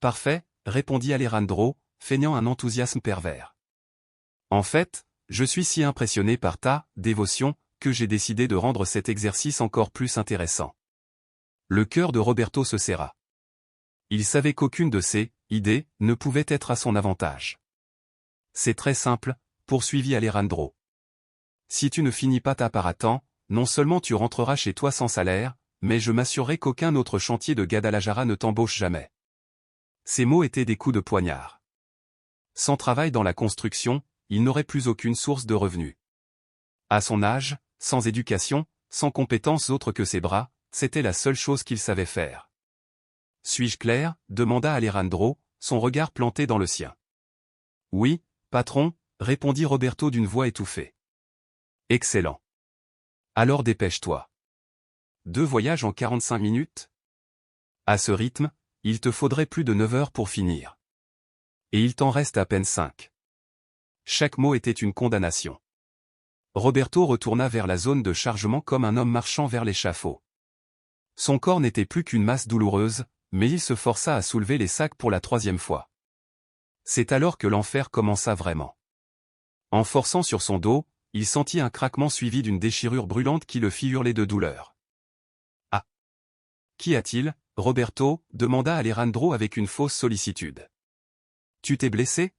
Parfait, » répondit Alejandro, feignant un enthousiasme pervers. « En fait, je suis si impressionné par ta dévotion que j'ai décidé de rendre cet exercice encore plus intéressant. » Le cœur de Roberto se serra. Il savait qu'aucune de ses idées ne pouvait être à son avantage. « C'est très simple, » poursuivit Alejandro. « Si tu ne finis pas ta part à temps, non seulement tu rentreras chez toi sans salaire, mais je m'assurerai qu'aucun autre chantier de Guadalajara ne t'embauche jamais. » Ces mots étaient des coups de poignard. Sans travail dans la construction, il n'aurait plus aucune source de revenus. À son âge, sans éducation, sans compétences autres que ses bras, c'était la seule chose qu'il savait faire. « Suis-je clair ?» demanda Alejandro, son regard planté dans le sien. « Oui, patron » répondit Roberto d'une voix étouffée. « Excellent. Alors dépêche-toi. 2 voyages en 45 minutes ? À ce rythme, il te faudrait plus de 9 heures pour finir. Et il t'en reste à peine 5. » Chaque mot était une condamnation. Roberto retourna vers la zone de chargement comme un homme marchant vers l'échafaud. Son corps n'était plus qu'une masse douloureuse, mais il se força à soulever les sacs pour la 3e fois. C'est alors que l'enfer commença vraiment. En forçant sur son dos, il sentit un craquement suivi d'une déchirure brûlante qui le fit hurler de douleur. « Ah ! Qu'y a-t-il, Roberto » demanda Alejandro avec une fausse sollicitude. « Tu t'es blessé ?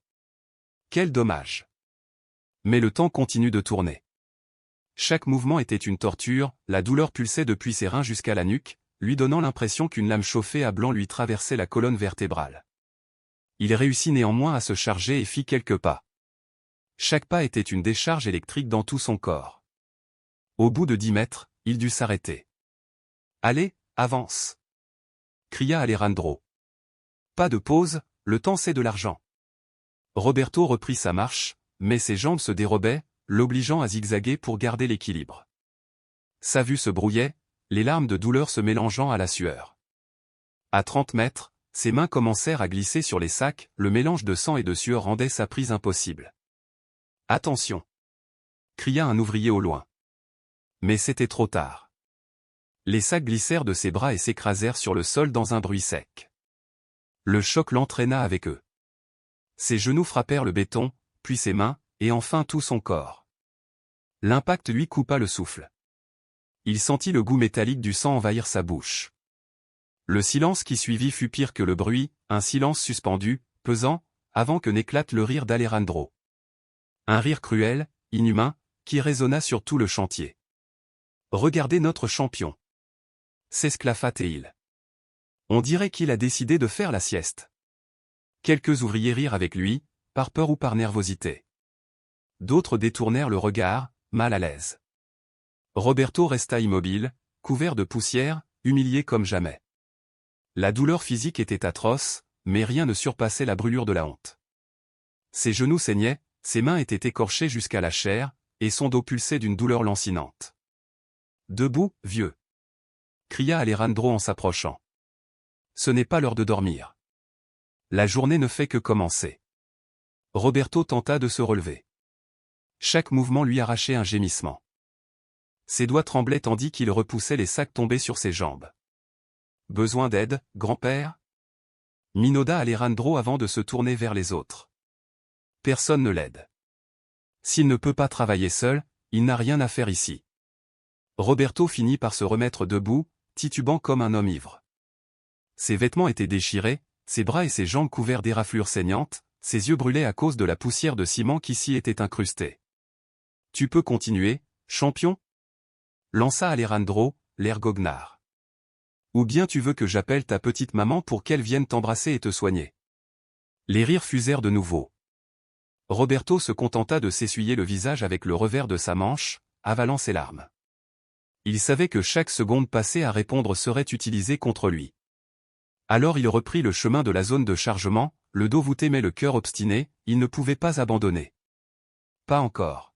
Quel dommage. Mais le temps continue de tourner. Chaque mouvement était une torture, la douleur pulsait depuis ses reins jusqu'à la nuque, lui donnant l'impression qu'une lame chauffée à blanc lui traversait la colonne vertébrale. Il réussit néanmoins à se charger et fit quelques pas. Chaque pas était une décharge électrique dans tout son corps. Au bout de 10 mètres, il dut s'arrêter. « Allez, avance !» cria Alejandro. « Pas de pause, le temps c'est de l'argent. » Roberto reprit sa marche, mais ses jambes se dérobaient, l'obligeant à zigzaguer pour garder l'équilibre. Sa vue se brouillait, les larmes de douleur se mélangeant à la sueur. À 30 mètres, ses mains commencèrent à glisser sur les sacs, le mélange de sang et de sueur rendait sa prise impossible. « Attention !» cria un ouvrier au loin. Mais c'était trop tard. Les sacs glissèrent de ses bras et s'écrasèrent sur le sol dans un bruit sec. Le choc l'entraîna avec eux. Ses genoux frappèrent le béton, puis ses mains, et enfin tout son corps. L'impact lui coupa le souffle. Il sentit le goût métallique du sang envahir sa bouche. Le silence qui suivit fut pire que le bruit, un silence suspendu, pesant, avant que n'éclate le rire d'Alejandro. Un rire cruel, inhumain, qui résonna sur tout le chantier. « Regardez notre champion !» s'esclaffa-t-il. On dirait qu'il a décidé de faire la sieste. Quelques ouvriers rirent avec lui, par peur ou par nervosité. D'autres détournèrent le regard, mal à l'aise. Roberto resta immobile, couvert de poussière, humilié comme jamais. La douleur physique était atroce, mais rien ne surpassait la brûlure de la honte. Ses genoux saignaient, ses mains étaient écorchées jusqu'à la chair, et son dos pulsait d'une douleur lancinante. « Debout, vieux !» cria Alejandro en s'approchant. « Ce n'est pas l'heure de dormir. La journée ne fait que commencer. » Roberto tenta de se relever. Chaque mouvement lui arrachait un gémissement. Ses doigts tremblaient tandis qu'il repoussait les sacs tombés sur ses jambes. « Besoin d'aide, grand-père » minauda Alejandro avant de se tourner vers les autres. Personne ne l'aide. S'il ne peut pas travailler seul, il n'a rien à faire ici. Roberto finit par se remettre debout, titubant comme un homme ivre. Ses vêtements étaient déchirés, ses bras et ses jambes couverts d'éraflures saignantes, ses yeux brûlaient à cause de la poussière de ciment qui s'y était incrustée. « Tu peux continuer, champion » lança Alejandro, l'air goguenard. « Ou bien tu veux que j'appelle ta petite maman pour qu'elle vienne t'embrasser et te soigner ?» Les rires fusèrent de nouveau. Roberto se contenta de s'essuyer le visage avec le revers de sa manche, avalant ses larmes. Il savait que chaque seconde passée à répondre serait utilisée contre lui. Alors il reprit le chemin de la zone de chargement, le dos voûté mais le cœur obstiné, il ne pouvait pas abandonner. Pas encore.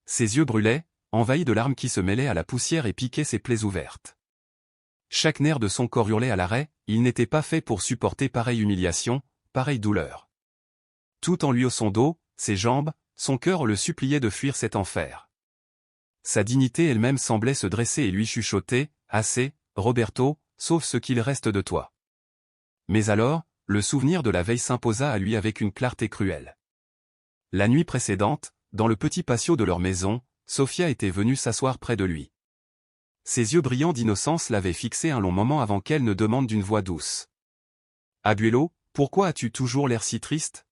Ses yeux brûlaient, envahis de larmes qui se mêlaient à la poussière et piquaient ses plaies ouvertes. Chaque nerf de son corps hurlait à l'arrêt, il n'était pas fait pour supporter pareille humiliation, pareille douleur. Tout en lui haussant son dos, ses jambes, son cœur le suppliait de fuir cet enfer. Sa dignité elle-même semblait se dresser et lui chuchoter, « Assez, Roberto, sauve ce qu'il reste de toi. » Mais alors, le souvenir de la veille s'imposa à lui avec une clarté cruelle. La nuit précédente, dans le petit patio de leur maison, Sofia était venue s'asseoir près de lui. Ses yeux brillants d'innocence l'avaient fixé un long moment avant qu'elle ne demande d'une voix douce. « Abuelo, pourquoi as-tu toujours l'air si triste ?»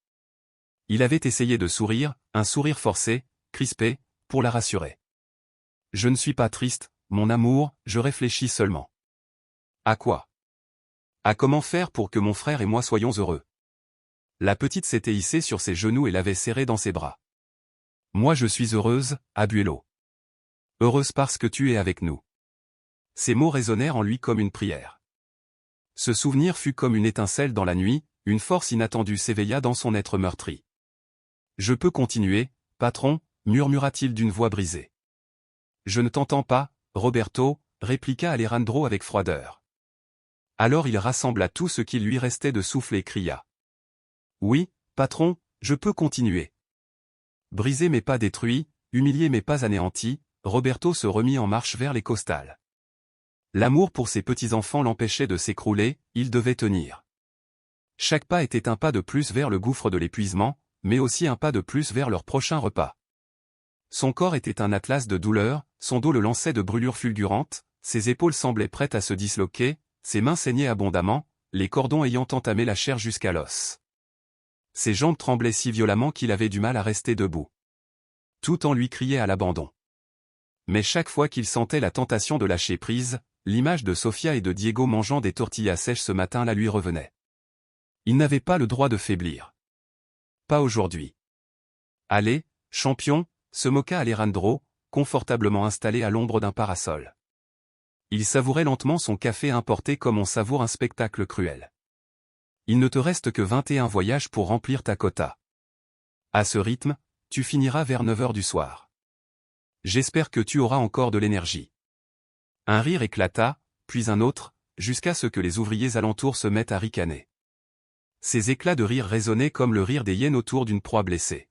Il avait essayé de sourire, un sourire forcé, crispé, pour la rassurer. « Je ne suis pas triste, mon amour, je réfléchis seulement. » « À quoi ? » « À comment faire pour que mon frère et moi soyons heureux. » La petite s'était hissée sur ses genoux et l'avait serré dans ses bras. « Moi je suis heureuse, Abuelo. Heureuse parce que tu es avec nous. » Ces mots résonnèrent en lui comme une prière. Ce souvenir fut comme une étincelle dans la nuit, une force inattendue s'éveilla dans son être meurtri. « Je peux continuer, patron, murmura-t-il d'une voix brisée. « Je ne t'entends pas, Roberto, répliqua Alejandro avec froideur. Alors il rassembla tout ce qui lui restait de souffle et cria. « Oui, patron, je peux continuer. » Brisé mais pas détruit, humilié mais pas anéanti, Roberto se remit en marche vers les costales. L'amour pour ses petits-enfants l'empêchait de s'écrouler, il devait tenir. Chaque pas était un pas de plus vers le gouffre de l'épuisement, mais aussi un pas de plus vers leur prochain repas. Son corps était un atlas de douleur, son dos le lançait de brûlures fulgurantes, ses épaules semblaient prêtes à se disloquer, ses mains saignaient abondamment, les cordons ayant entamé la chair jusqu'à l'os. Ses jambes tremblaient si violemment qu'il avait du mal à rester debout. Tout en lui criait à l'abandon. Mais chaque fois qu'il sentait la tentation de lâcher prise, l'image de Sofia et de Diego mangeant des tortillas sèches ce matin-là lui revenait. Il n'avait pas le droit de faiblir. Pas aujourd'hui. Allez, champion, se moqua Alejandro, confortablement installé à l'ombre d'un parasol. Il savourait lentement son café importé comme on savoure un spectacle cruel. Il ne te reste que 21 voyages pour remplir ta quota. À ce rythme, tu finiras vers 9 heures du soir. J'espère que tu auras encore de l'énergie. Un rire éclata, puis un autre, jusqu'à ce que les ouvriers alentours se mettent à ricaner. Ces éclats de rire résonnaient comme le rire des hyènes autour d'une proie blessée.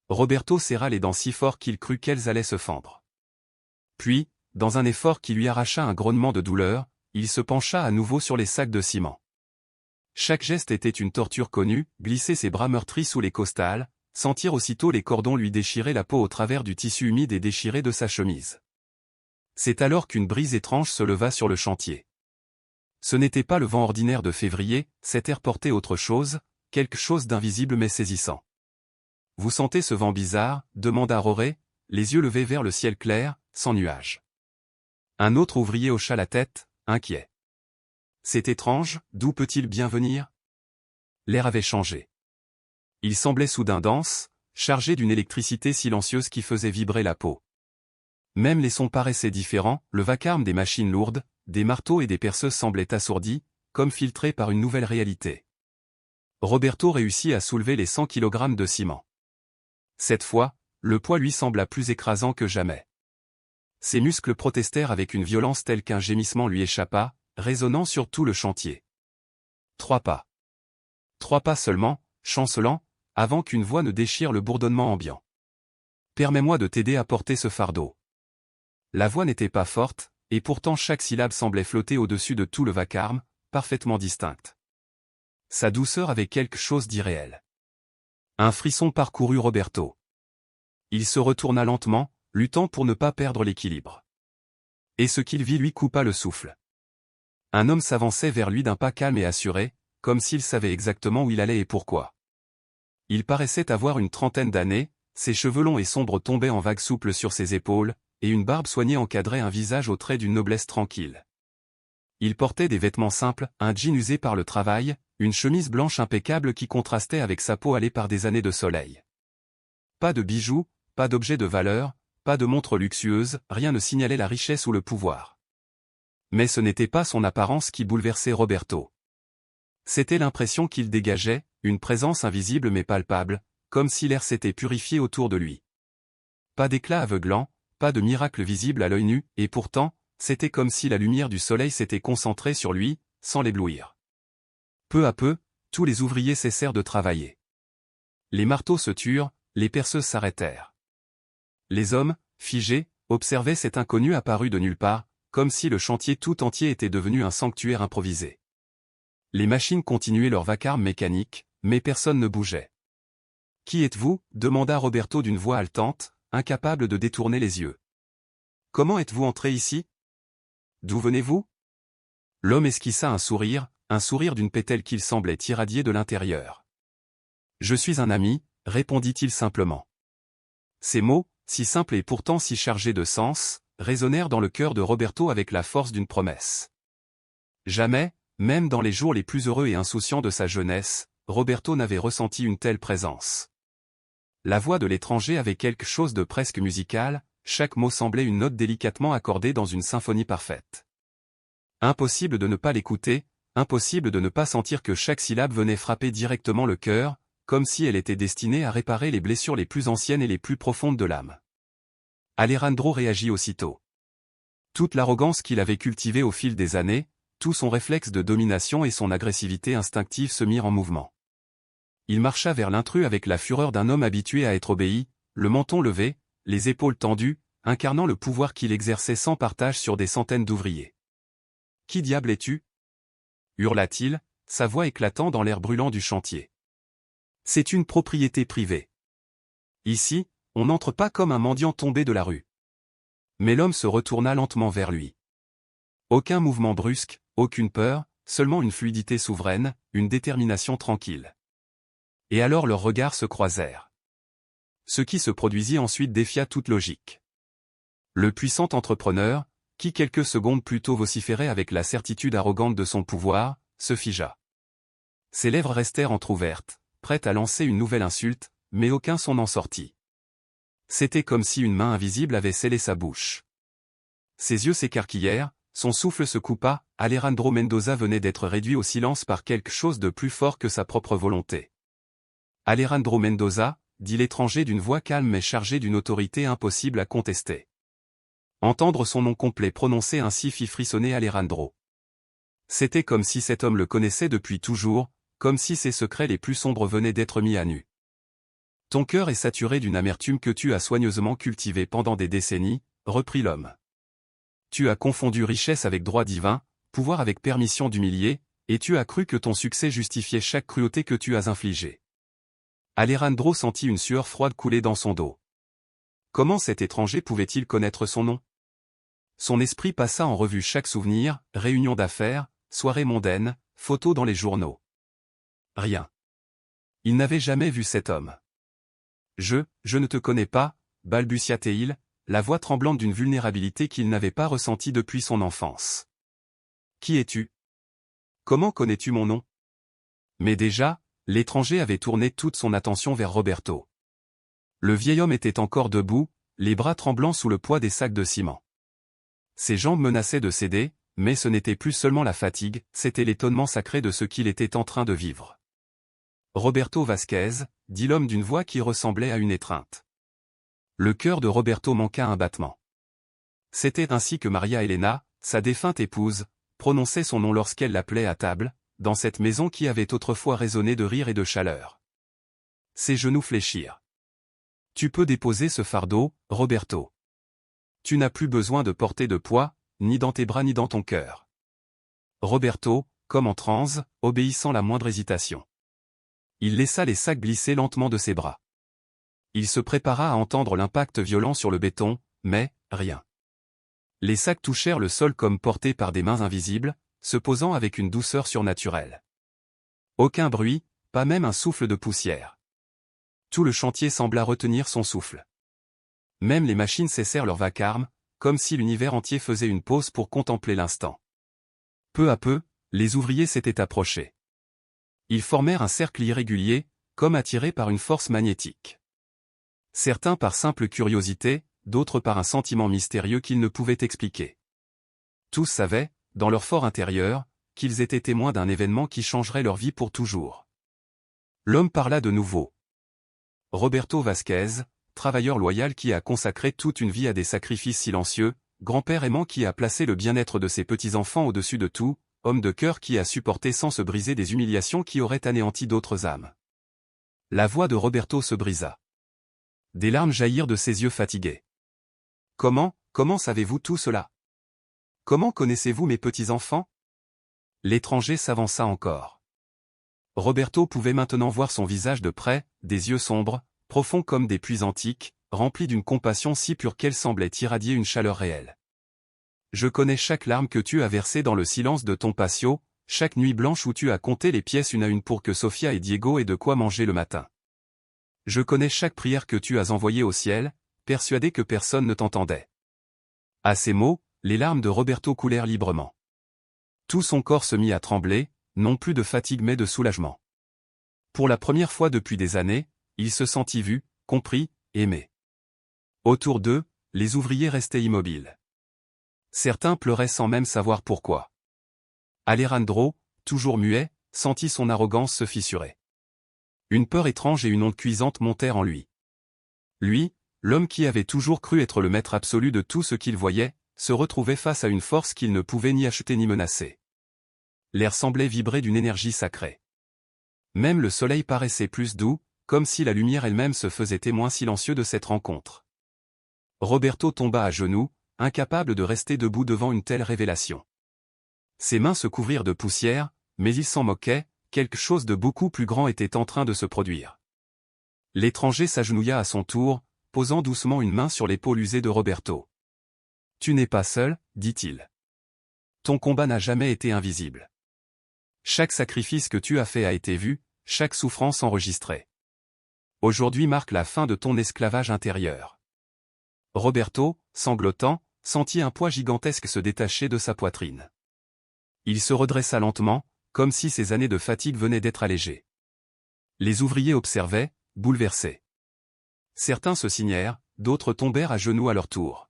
Roberto serra les dents si fort qu'il crut qu'elles allaient se fendre. Puis, dans un effort qui lui arracha un grognement de douleur, il se pencha à nouveau sur les sacs de ciment. Chaque geste était une torture connue, glisser ses bras meurtris sous les costales, sentir aussitôt les cordons lui déchirer la peau au travers du tissu humide et déchiré de sa chemise. C'est alors qu'une brise étrange se leva sur le chantier. Ce n'était pas le vent ordinaire de février, cet air portait autre chose, quelque chose d'invisible mais saisissant. « Vous sentez ce vent bizarre » demanda Roré, les yeux levés vers le ciel clair, sans nuages. Un autre ouvrier hocha la tête, inquiet. C'est étrange, d'où peut-il bien venir? L'air avait changé. Il semblait soudain dense, chargé d'une électricité silencieuse qui faisait vibrer la peau. Même les sons paraissaient différents, le vacarme des machines lourdes, des marteaux et des perceuses semblait assourdi, comme filtré par une nouvelle réalité. Roberto réussit à soulever les 100 kg de ciment. Cette fois, le poids lui sembla plus écrasant que jamais. Ses muscles protestèrent avec une violence telle qu'un gémissement lui échappa, résonnant sur tout le chantier. 3 pas. 3 pas seulement, chancelant, avant qu'une voix ne déchire le bourdonnement ambiant. Permets-moi de t'aider à porter ce fardeau. La voix n'était pas forte, et pourtant chaque syllabe semblait flotter au-dessus de tout le vacarme, parfaitement distincte. Sa douceur avait quelque chose d'irréel. Un frisson parcourut Roberto. Il se retourna lentement, luttant pour ne pas perdre l'équilibre. Et ce qu'il vit lui coupa le souffle. Un homme s'avançait vers lui d'un pas calme et assuré, comme s'il savait exactement où il allait et pourquoi. Il paraissait avoir une trentaine d'années, ses cheveux longs et sombres tombaient en vagues souples sur ses épaules, et une barbe soignée encadrait un visage aux traits d'une noblesse tranquille. Il portait des vêtements simples, un jean usé par le travail, une chemise blanche impeccable qui contrastait avec sa peau hâlée par des années de soleil. Pas de bijoux, pas d'objets de valeur, pas de montre luxueuse, rien ne signalait la richesse ou le pouvoir. Mais ce n'était pas son apparence qui bouleversait Roberto. C'était l'impression qu'il dégageait, une présence invisible mais palpable, comme si l'air s'était purifié autour de lui. Pas d'éclat aveuglant, pas de miracle visible à l'œil nu, et pourtant, c'était comme si la lumière du soleil s'était concentrée sur lui, sans l'éblouir. Peu à peu, tous les ouvriers cessèrent de travailler. Les marteaux se turent, les perceuses s'arrêtèrent. Les hommes, figés, observaient cet inconnu apparu de nulle part, comme si le chantier tout entier était devenu un sanctuaire improvisé. Les machines continuaient leur vacarme mécanique, mais personne ne bougeait. « Qui êtes-vous » demanda Roberto d'une voix haletante, incapable de détourner les yeux. « Comment êtes-vous entré ici ? D'où venez-vous » L'homme esquissa un sourire d'une pételle qu'il semblait irradier de l'intérieur. « Je suis un ami » répondit-il simplement. Ces mots, si simples et pourtant si chargés de sens, résonnèrent dans le cœur de Roberto avec la force d'une promesse. Jamais, même dans les jours les plus heureux et insouciants de sa jeunesse, Roberto n'avait ressenti une telle présence. La voix de l'étranger avait quelque chose de presque musical, chaque mot semblait une note délicatement accordée dans une symphonie parfaite. Impossible de ne pas l'écouter, impossible de ne pas sentir que chaque syllabe venait frapper directement le cœur, comme si elle était destinée à réparer les blessures les plus anciennes et les plus profondes de l'âme. Alejandro réagit aussitôt. Toute l'arrogance qu'il avait cultivée au fil des années, tout son réflexe de domination et son agressivité instinctive se mirent en mouvement. Il marcha vers l'intrus avec la fureur d'un homme habitué à être obéi, le menton levé, les épaules tendues, incarnant le pouvoir qu'il exerçait sans partage sur des centaines d'ouvriers. « Qui diable es-tu » hurla-t-il, sa voix éclatant dans l'air brûlant du chantier. « C'est une propriété privée. Ici, on n'entre pas comme un mendiant tombé de la rue. » Mais l'homme se retourna lentement vers lui. Aucun mouvement brusque, aucune peur, seulement une fluidité souveraine, une détermination tranquille. Et alors leurs regards se croisèrent. Ce qui se produisit ensuite défia toute logique. Le puissant entrepreneur, qui quelques secondes plus tôt vociférait avec la certitude arrogante de son pouvoir, se figea. Ses lèvres restèrent entr'ouvertes, prêtes à lancer une nouvelle insulte, mais aucun son n'en sortit. C'était comme si une main invisible avait scellé sa bouche. Ses yeux s'écarquillèrent, son souffle se coupa, Alejandro Mendoza venait d'être réduit au silence par quelque chose de plus fort que sa propre volonté. Alejandro Mendoza, dit l'étranger d'une voix calme mais chargée d'une autorité impossible à contester. Entendre son nom complet prononcé ainsi fit frissonner Alejandro. C'était comme si cet homme le connaissait depuis toujours, comme si ses secrets les plus sombres venaient d'être mis à nu. Ton cœur est saturé d'une amertume que tu as soigneusement cultivée pendant des décennies, reprit l'homme. Tu as confondu richesse avec droit divin, pouvoir avec permission d'humilier, et tu as cru que ton succès justifiait chaque cruauté que tu as infligée. Alejandro sentit une sueur froide couler dans son dos. Comment cet étranger pouvait-il connaître son nom? Son esprit passa en revue chaque souvenir, réunion d'affaires, soirée mondaine, photos dans les journaux. Rien. Il n'avait jamais vu cet homme. Je ne te connais pas, balbutia-t-il, la voix tremblante d'une vulnérabilité qu'il n'avait pas ressentie depuis son enfance. Qui es-tu? Comment connais-tu mon nom? Mais déjà, l'étranger avait tourné toute son attention vers Roberto. Le vieil homme était encore debout, les bras tremblants sous le poids des sacs de ciment. Ses jambes menaçaient de céder, mais ce n'était plus seulement la fatigue, c'était l'étonnement sacré de ce qu'il était en train de vivre. Roberto Vasquez, dit l'homme d'une voix qui ressemblait à une étreinte. Le cœur de Roberto manqua un battement. C'était ainsi que Maria Elena, sa défunte épouse, prononçait son nom lorsqu'elle l'appelait à table, dans cette maison qui avait autrefois résonné de rire et de chaleur. Ses genoux fléchirent. Tu peux déposer ce fardeau, Roberto. Tu n'as plus besoin de porter de poids, ni dans tes bras ni dans ton cœur. Roberto, comme en transe, obéissant la moindre hésitation. Il laissa les sacs glisser lentement de ses bras. Il se prépara à entendre l'impact violent sur le béton, mais, rien. Les sacs touchèrent le sol comme portés par des mains invisibles, se posant avec une douceur surnaturelle. Aucun bruit, pas même un souffle de poussière. Tout le chantier sembla retenir son souffle. Même les machines cessèrent leur vacarme, comme si l'univers entier faisait une pause pour contempler l'instant. Peu à peu, les ouvriers s'étaient approchés. Ils formèrent un cercle irrégulier, comme attirés par une force magnétique. Certains par simple curiosité, d'autres par un sentiment mystérieux qu'ils ne pouvaient expliquer. Tous savaient, dans leur fort intérieur, qu'ils étaient témoins d'un événement qui changerait leur vie pour toujours. L'homme parla de nouveau. Roberto Vasquez, travailleur loyal qui a consacré toute une vie à des sacrifices silencieux, grand-père aimant qui a placé le bien-être de ses petits-enfants au-dessus de tout, homme de cœur qui a supporté sans se briser des humiliations qui auraient anéanti d'autres âmes. La voix de Roberto se brisa. Des larmes jaillirent de ses yeux fatigués. Comment savez-vous tout cela? Comment connaissez-vous mes petits-enfants? L'étranger s'avança encore. Roberto pouvait maintenant voir son visage de près, des yeux sombres, profonds comme des puits antiques, remplis d'une compassion si pure qu'elle semblait irradier une chaleur réelle. Je connais chaque larme que tu as versée dans le silence de ton patio, chaque nuit blanche où tu as compté les pièces une à une pour que Sofia et Diego aient de quoi manger le matin. Je connais chaque prière que tu as envoyée au ciel, persuadé que personne ne t'entendait. À ces mots, les larmes de Roberto coulèrent librement. Tout son corps se mit à trembler, non plus de fatigue mais de soulagement. Pour la première fois depuis des années, il se sentit vu, compris, aimé. Autour d'eux, les ouvriers restaient immobiles. Certains pleuraient sans même savoir pourquoi. Alejandro, toujours muet, sentit son arrogance se fissurer. Une peur étrange et une onde cuisante montèrent en lui. Lui, l'homme qui avait toujours cru être le maître absolu de tout ce qu'il voyait, se retrouvait face à une force qu'il ne pouvait ni acheter ni menacer. L'air semblait vibrer d'une énergie sacrée. Même le soleil paraissait plus doux, comme si la lumière elle-même se faisait témoin silencieux de cette rencontre. Roberto tomba à genoux, incapable de rester debout devant une telle révélation. Ses mains se couvrirent de poussière, mais il s'en moquait, quelque chose de beaucoup plus grand était en train de se produire. L'étranger s'agenouilla à son tour, posant doucement une main sur l'épaule usée de Roberto. « Tu n'es pas seul, dit-il. Ton combat n'a jamais été invisible. Chaque sacrifice que tu as fait a été vu, chaque souffrance enregistrée. Aujourd'hui marque la fin de ton esclavage intérieur. Roberto, sanglotant, sentit un poids gigantesque se détacher de sa poitrine. Il se redressa lentement, comme si ses années de fatigue venaient d'être allégées. Les ouvriers observaient, bouleversés. Certains se signèrent, d'autres tombèrent à genoux à leur tour.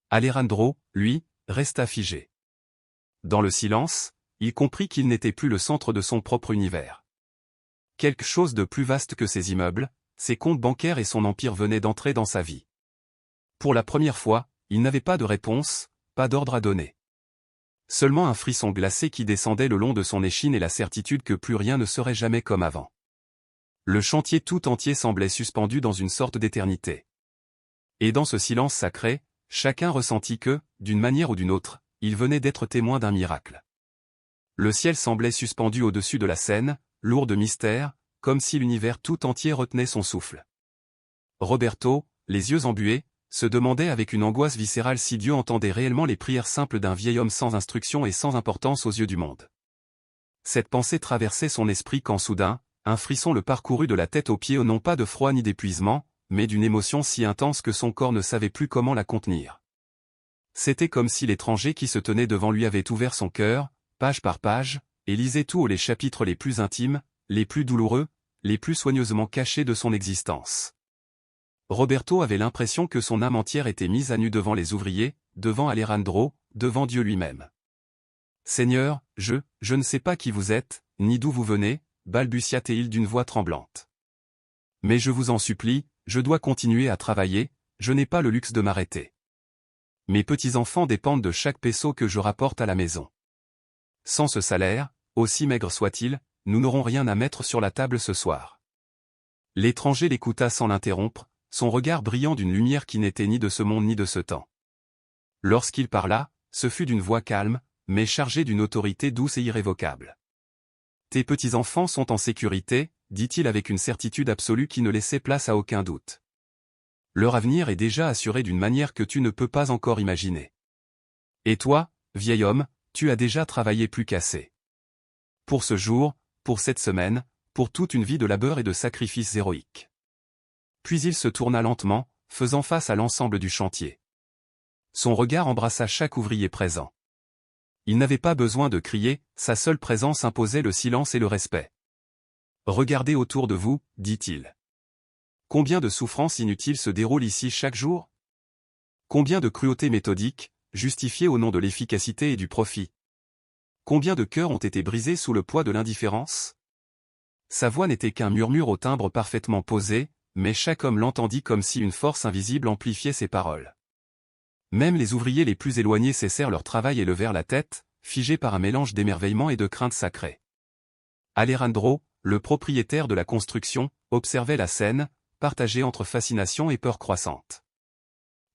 Alejandro, lui, resta figé. Dans le silence, il comprit qu'il n'était plus le centre de son propre univers. Quelque chose de plus vaste que ses immeubles, ses comptes bancaires et son empire venaient d'entrer dans sa vie. Pour la première fois, il n'avait pas de réponse, pas d'ordre à donner. Seulement un frisson glacé qui descendait le long de son échine et la certitude que plus rien ne serait jamais comme avant. Le chantier tout entier semblait suspendu dans une sorte d'éternité. Et dans ce silence sacré, chacun ressentit que, d'une manière ou d'une autre, il venait d'être témoin d'un miracle. Le ciel semblait suspendu au-dessus de la scène, lourd de mystère, comme si l'univers tout entier retenait son souffle. Roberto, les yeux embués, se demandait avec une angoisse viscérale si Dieu entendait réellement les prières simples d'un vieil homme sans instruction et sans importance aux yeux du monde. Cette pensée traversait son esprit quand soudain, un frisson le parcourut de la tête aux pieds, non pas de froid ni d'épuisement, mais d'une émotion si intense que son corps ne savait plus comment la contenir. C'était comme si l'étranger qui se tenait devant lui avait ouvert son cœur, page par page, et lisait tout haut les chapitres les plus intimes, les plus douloureux, les plus soigneusement cachés de son existence. Roberto avait l'impression que son âme entière était mise à nu devant les ouvriers, devant Alejandro, devant Dieu lui-même. « Seigneur, je ne sais pas qui vous êtes, ni d'où vous venez, balbutia-t-il d'une voix tremblante. Mais je vous en supplie, je dois continuer à travailler, je n'ai pas le luxe de m'arrêter. Mes petits-enfants dépendent de chaque peso que je rapporte à la maison. Sans ce salaire, aussi maigre soit-il, nous n'aurons rien à mettre sur la table ce soir. » L'étranger l'écouta sans l'interrompre, son regard brillant d'une lumière qui n'était ni de ce monde ni de ce temps. Lorsqu'il parla, ce fut d'une voix calme, mais chargée d'une autorité douce et irrévocable. « Tes petits-enfants sont en sécurité, dit-il avec une certitude absolue qui ne laissait place à aucun doute. Leur avenir est déjà assuré d'une manière que tu ne peux pas encore imaginer. Et toi, vieil homme, tu as déjà travaillé plus qu'assez. Pour ce jour, pour cette semaine, pour toute une vie de labeur et de sacrifices héroïques. » Puis il se tourna lentement, faisant face à l'ensemble du chantier. Son regard embrassa chaque ouvrier présent. Il n'avait pas besoin de crier, sa seule présence imposait le silence et le respect. « Regardez autour de vous, dit-il. Combien de souffrances inutiles se déroulent ici chaque jour? Combien de cruautés méthodiques, justifiées au nom de l'efficacité et du profit? Combien de cœurs ont été brisés sous le poids de l'indifférence? » Sa voix n'était qu'un murmure au timbre parfaitement posé, mais chaque homme l'entendit comme si une force invisible amplifiait ses paroles. Même les ouvriers les plus éloignés cessèrent leur travail et levèrent la tête, figés par un mélange d'émerveillement et de crainte sacrée. Alejandro, le propriétaire de la construction, observait la scène, partagé entre fascination et peur croissante.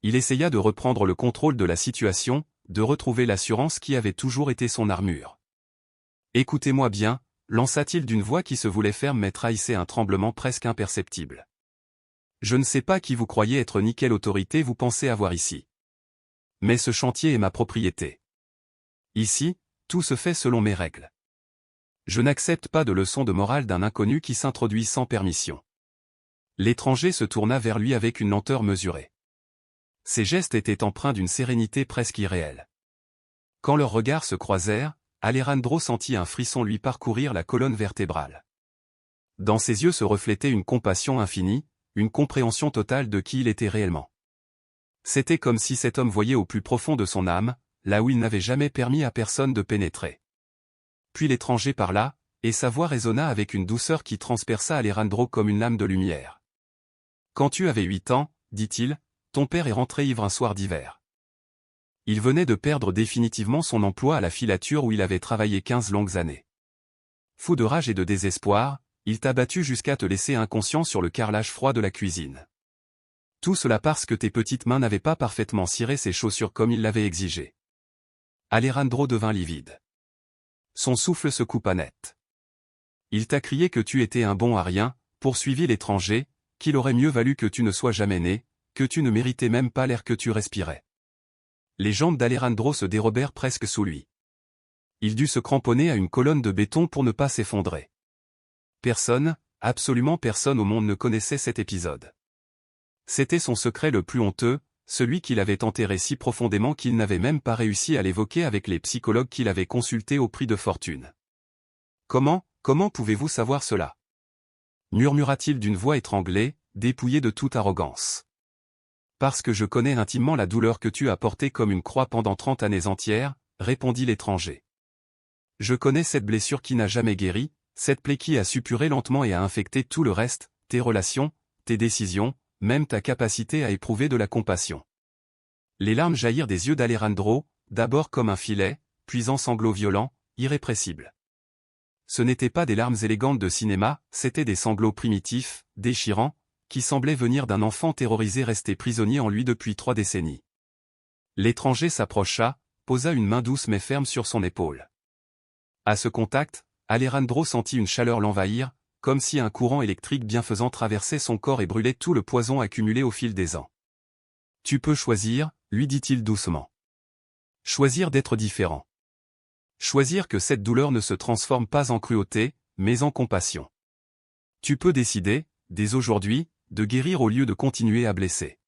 Il essaya de reprendre le contrôle de la situation, de retrouver l'assurance qui avait toujours été son armure. « Écoutez-moi bien », lança-t-il d'une voix qui se voulait ferme mais trahissait un tremblement presque imperceptible. « Je ne sais pas qui vous croyez être ni quelle autorité vous pensez avoir ici. Mais ce chantier est ma propriété. Ici, tout se fait selon mes règles. Je n'accepte pas de leçons de morale d'un inconnu qui s'introduit sans permission. » L'étranger se tourna vers lui avec une lenteur mesurée. Ses gestes étaient empreints d'une sérénité presque irréelle. Quand leurs regards se croisèrent, Alejandro sentit un frisson lui parcourir la colonne vertébrale. Dans ses yeux se reflétait une compassion infinie, une compréhension totale de qui il était réellement. C'était comme si cet homme voyait au plus profond de son âme, là où il n'avait jamais permis à personne de pénétrer. Puis l'étranger parla, et sa voix résonna avec une douceur qui transperça Alejandro comme une lame de lumière. « Quand tu avais 8 ans, dit-il, ton père est rentré ivre un soir d'hiver. Il venait de perdre définitivement son emploi à la filature où il avait travaillé 15 longues années. Fou de rage et de désespoir, il t'a battu jusqu'à te laisser inconscient sur le carrelage froid de la cuisine. Tout cela parce que tes petites mains n'avaient pas parfaitement ciré ses chaussures comme il l'avait exigé. » Alejandro devint livide. Son souffle se coupa net. « Il t'a crié que tu étais un bon à rien, poursuivit l'étranger, qu'il aurait mieux valu que tu ne sois jamais né, que tu ne méritais même pas l'air que tu respirais. » Les jambes d'Alejandro se dérobèrent presque sous lui. Il dut se cramponner à une colonne de béton pour ne pas s'effondrer. Personne, absolument personne au monde ne connaissait cet épisode. C'était son secret le plus honteux, celui qu'il avait enterré si profondément qu'il n'avait même pas réussi à l'évoquer avec les psychologues qu'il avait consultés au prix de fortune. Comment pouvez-vous savoir cela? Murmura-t-il d'une voix étranglée, dépouillée de toute arrogance. Parce que je connais intimement la douleur que tu as portée comme une croix pendant 30 années entières, répondit l'étranger. Je connais cette blessure qui n'a jamais guéri, cette plaie qui a supuré lentement et a infecté tout le reste, tes relations, tes décisions, même ta capacité à éprouver de la compassion. Les larmes jaillirent des yeux d'Alejandro, d'abord comme un filet, puis en sanglots violents, irrépressibles. Ce n'étaient pas des larmes élégantes de cinéma, c'étaient des sanglots primitifs, déchirants, qui semblaient venir d'un enfant terrorisé resté prisonnier en lui depuis 3 décennies. L'étranger s'approcha, posa une main douce mais ferme sur son épaule. À ce contact, Alejandro sentit une chaleur l'envahir, comme si un courant électrique bienfaisant traversait son corps et brûlait tout le poison accumulé au fil des ans. Tu peux choisir, lui dit-il doucement. Choisir d'être différent. Choisir que cette douleur ne se transforme pas en cruauté, mais en compassion. Tu peux décider, dès aujourd'hui, de guérir au lieu de continuer à blesser.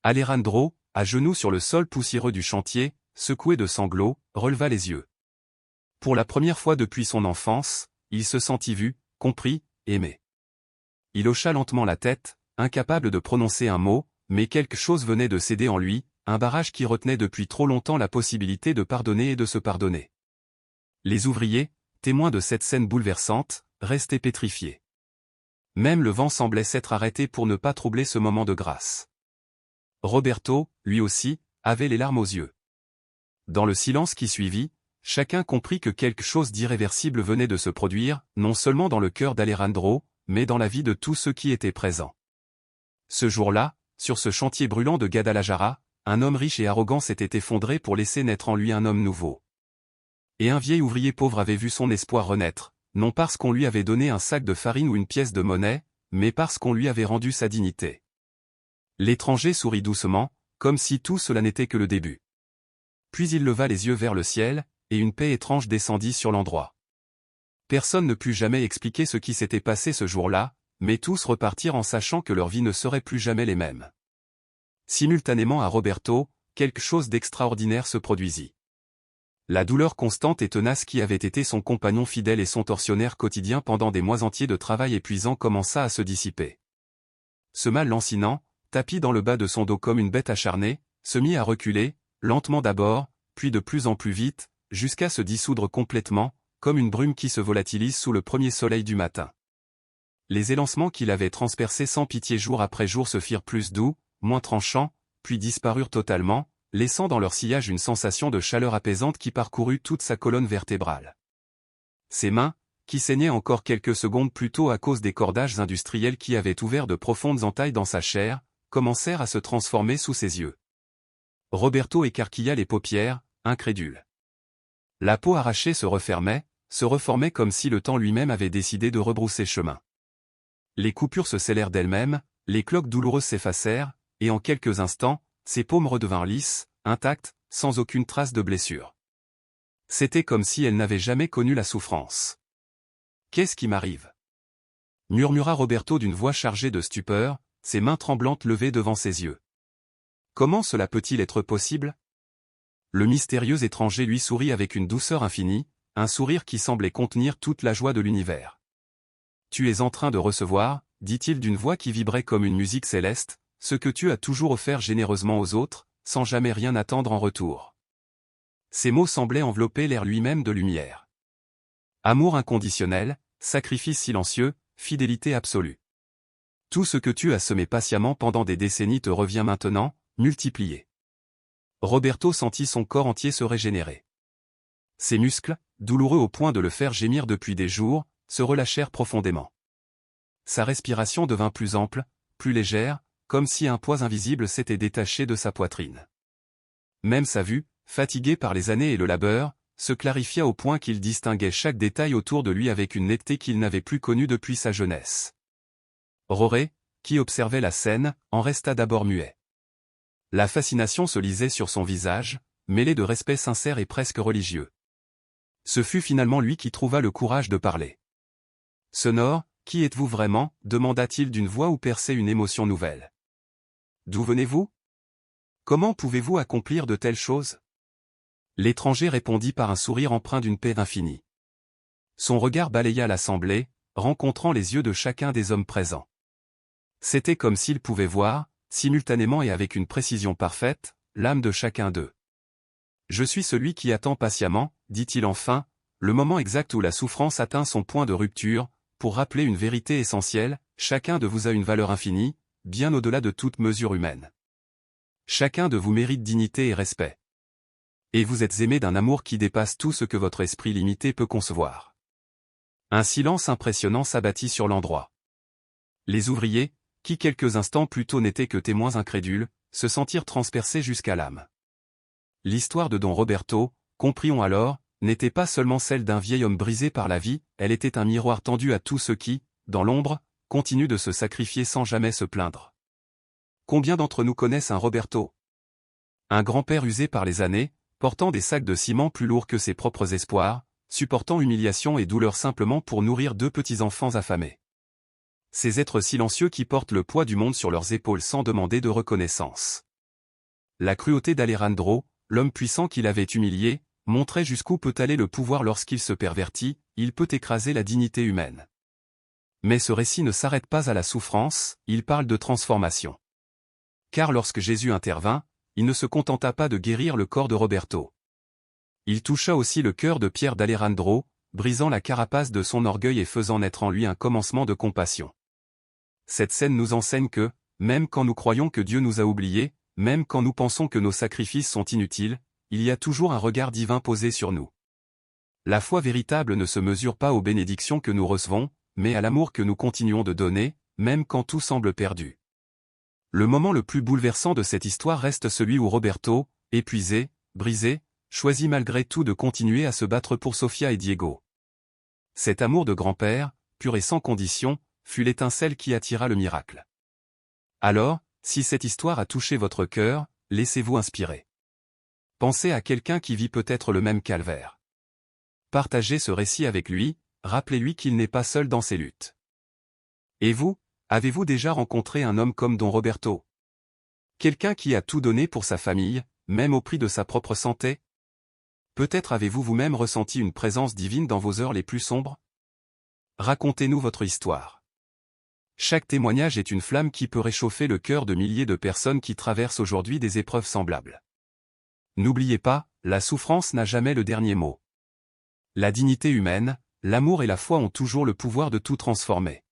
Alejandro, à genoux sur le sol poussiéreux du chantier, secoué de sanglots, releva les yeux. Pour la première fois depuis son enfance, il se sentit vu, compris, aimé. Il hocha lentement la tête, incapable de prononcer un mot, mais quelque chose venait de céder en lui, un barrage qui retenait depuis trop longtemps la possibilité de pardonner et de se pardonner. Les ouvriers, témoins de cette scène bouleversante, restaient pétrifiés. Même le vent semblait s'être arrêté pour ne pas troubler ce moment de grâce. Roberto, lui aussi, avait les larmes aux yeux. Dans le silence qui suivit, chacun comprit que quelque chose d'irréversible venait de se produire, non seulement dans le cœur d'Alejandro, mais dans la vie de tous ceux qui étaient présents. Ce jour-là, sur ce chantier brûlant de Guadalajara, un homme riche et arrogant s'était effondré pour laisser naître en lui un homme nouveau. Et un vieil ouvrier pauvre avait vu son espoir renaître, non parce qu'on lui avait donné un sac de farine ou une pièce de monnaie, mais parce qu'on lui avait rendu sa dignité. L'étranger sourit doucement, comme si tout cela n'était que le début. Puis il leva les yeux vers le ciel, et une paix étrange descendit sur l'endroit. Personne ne put jamais expliquer ce qui s'était passé ce jour-là, mais tous repartirent en sachant que leur vie ne serait plus jamais les mêmes. Simultanément à Roberto, quelque chose d'extraordinaire se produisit. La douleur constante et tenace qui avait été son compagnon fidèle et son tortionnaire quotidien pendant des mois entiers de travail épuisant commença à se dissiper. Ce mal lancinant, tapi dans le bas de son dos comme une bête acharnée, se mit à reculer, lentement d'abord, puis de plus en plus vite, jusqu'à se dissoudre complètement, comme une brume qui se volatilise sous le premier soleil du matin. Les élancements qu'il avait transpercés sans pitié jour après jour se firent plus doux, moins tranchants, puis disparurent totalement, laissant dans leur sillage une sensation de chaleur apaisante qui parcourut toute sa colonne vertébrale. Ses mains, qui saignaient encore quelques secondes plus tôt à cause des cordages industriels qui avaient ouvert de profondes entailles dans sa chair, commencèrent à se transformer sous ses yeux. Roberto écarquilla les paupières, incrédule. La peau arrachée se refermait, se reformait comme si le temps lui-même avait décidé de rebrousser chemin. Les coupures se scellèrent d'elles-mêmes, les cloques douloureuses s'effacèrent, et en quelques instants, ses paumes redevinrent lisses, intactes, sans aucune trace de blessure. C'était comme si elle n'avait jamais connu la souffrance. « Qu'est-ce qui m'arrive » murmura Roberto d'une voix chargée de stupeur, ses mains tremblantes levées devant ses yeux. « Comment cela peut-il être possible » Le mystérieux étranger lui sourit avec une douceur infinie, un sourire qui semblait contenir toute la joie de l'univers. « Tu es en train de recevoir, dit-il d'une voix qui vibrait comme une musique céleste, ce que tu as toujours offert généreusement aux autres, sans jamais rien attendre en retour. » Ces mots semblaient envelopper l'air lui-même de lumière. Amour inconditionnel, sacrifice silencieux, fidélité absolue. Tout ce que tu as semé patiemment pendant des décennies te revient maintenant, multiplié. Roberto sentit son corps entier se régénérer. Ses muscles, douloureux au point de le faire gémir depuis des jours, se relâchèrent profondément. Sa respiration devint plus ample, plus légère, comme si un poids invisible s'était détaché de sa poitrine. Même sa vue, fatiguée par les années et le labeur, se clarifia au point qu'il distinguait chaque détail autour de lui avec une netteté qu'il n'avait plus connue depuis sa jeunesse. Roré, qui observait la scène, en resta d'abord muet. La fascination se lisait sur son visage, mêlée de respect sincère et presque religieux. Ce fut finalement lui qui trouva le courage de parler. « Sonore, qui êtes-vous vraiment » demanda-t-il d'une voix où perçait une émotion nouvelle. « D'où venez-vous » Comment pouvez-vous accomplir de telles choses? L'étranger répondit par un sourire empreint d'une paix infinie. Son regard balaya l'assemblée, rencontrant les yeux de chacun des hommes présents. C'était comme s'il pouvait voir, simultanément et avec une précision parfaite, l'âme de chacun d'eux. Je suis celui qui attend patiemment, dit-il enfin, le moment exact où la souffrance atteint son point de rupture, pour rappeler une vérité essentielle, chacun de vous a une valeur infinie, bien au-delà de toute mesure humaine. Chacun de vous mérite dignité et respect. Et vous êtes aimé d'un amour qui dépasse tout ce que votre esprit limité peut concevoir. Un silence impressionnant s'abattit sur l'endroit. Les ouvriers, qui quelques instants plus tôt n'étaient que témoins incrédules, se sentirent transpercés jusqu'à l'âme. L'histoire de Don Roberto, comprit-on alors, n'était pas seulement celle d'un vieil homme brisé par la vie, elle était un miroir tendu à tous ceux qui, dans l'ombre, continuent de se sacrifier sans jamais se plaindre. Combien d'entre nous connaissent un Roberto? Un grand-père usé par les années, portant des sacs de ciment plus lourds que ses propres espoirs, supportant humiliation et douleur simplement pour nourrir deux petits-enfants affamés. Ces êtres silencieux qui portent le poids du monde sur leurs épaules sans demander de reconnaissance. La cruauté d'Alejandro, l'homme puissant qui l'avait humilié, montrait jusqu'où peut aller le pouvoir lorsqu'il se pervertit, il peut écraser la dignité humaine. Mais ce récit ne s'arrête pas à la souffrance, il parle de transformation. Car lorsque Jésus intervint, il ne se contenta pas de guérir le corps de Roberto. Il toucha aussi le cœur de Pierre d'Alejandro, brisant la carapace de son orgueil et faisant naître en lui un commencement de compassion. Cette scène nous enseigne que, même quand nous croyons que Dieu nous a oubliés, même quand nous pensons que nos sacrifices sont inutiles, il y a toujours un regard divin posé sur nous. La foi véritable ne se mesure pas aux bénédictions que nous recevons, mais à l'amour que nous continuons de donner, même quand tout semble perdu. Le moment le plus bouleversant de cette histoire reste celui où Roberto, épuisé, brisé, choisit malgré tout de continuer à se battre pour Sofia et Diego. Cet amour de grand-père, pur et sans condition, fut l'étincelle qui attira le miracle. Alors, si cette histoire a touché votre cœur, laissez-vous inspirer. Pensez à quelqu'un qui vit peut-être le même calvaire. Partagez ce récit avec lui, rappelez-lui qu'il n'est pas seul dans ses luttes. Et vous, avez-vous déjà rencontré un homme comme Don Roberto? Quelqu'un qui a tout donné pour sa famille, même au prix de sa propre santé? Peut-être avez-vous vous-même ressenti une présence divine dans vos heures les plus sombres? Racontez-nous votre histoire. Chaque témoignage est une flamme qui peut réchauffer le cœur de milliers de personnes qui traversent aujourd'hui des épreuves semblables. N'oubliez pas, la souffrance n'a jamais le dernier mot. La dignité humaine, l'amour et la foi ont toujours le pouvoir de tout transformer.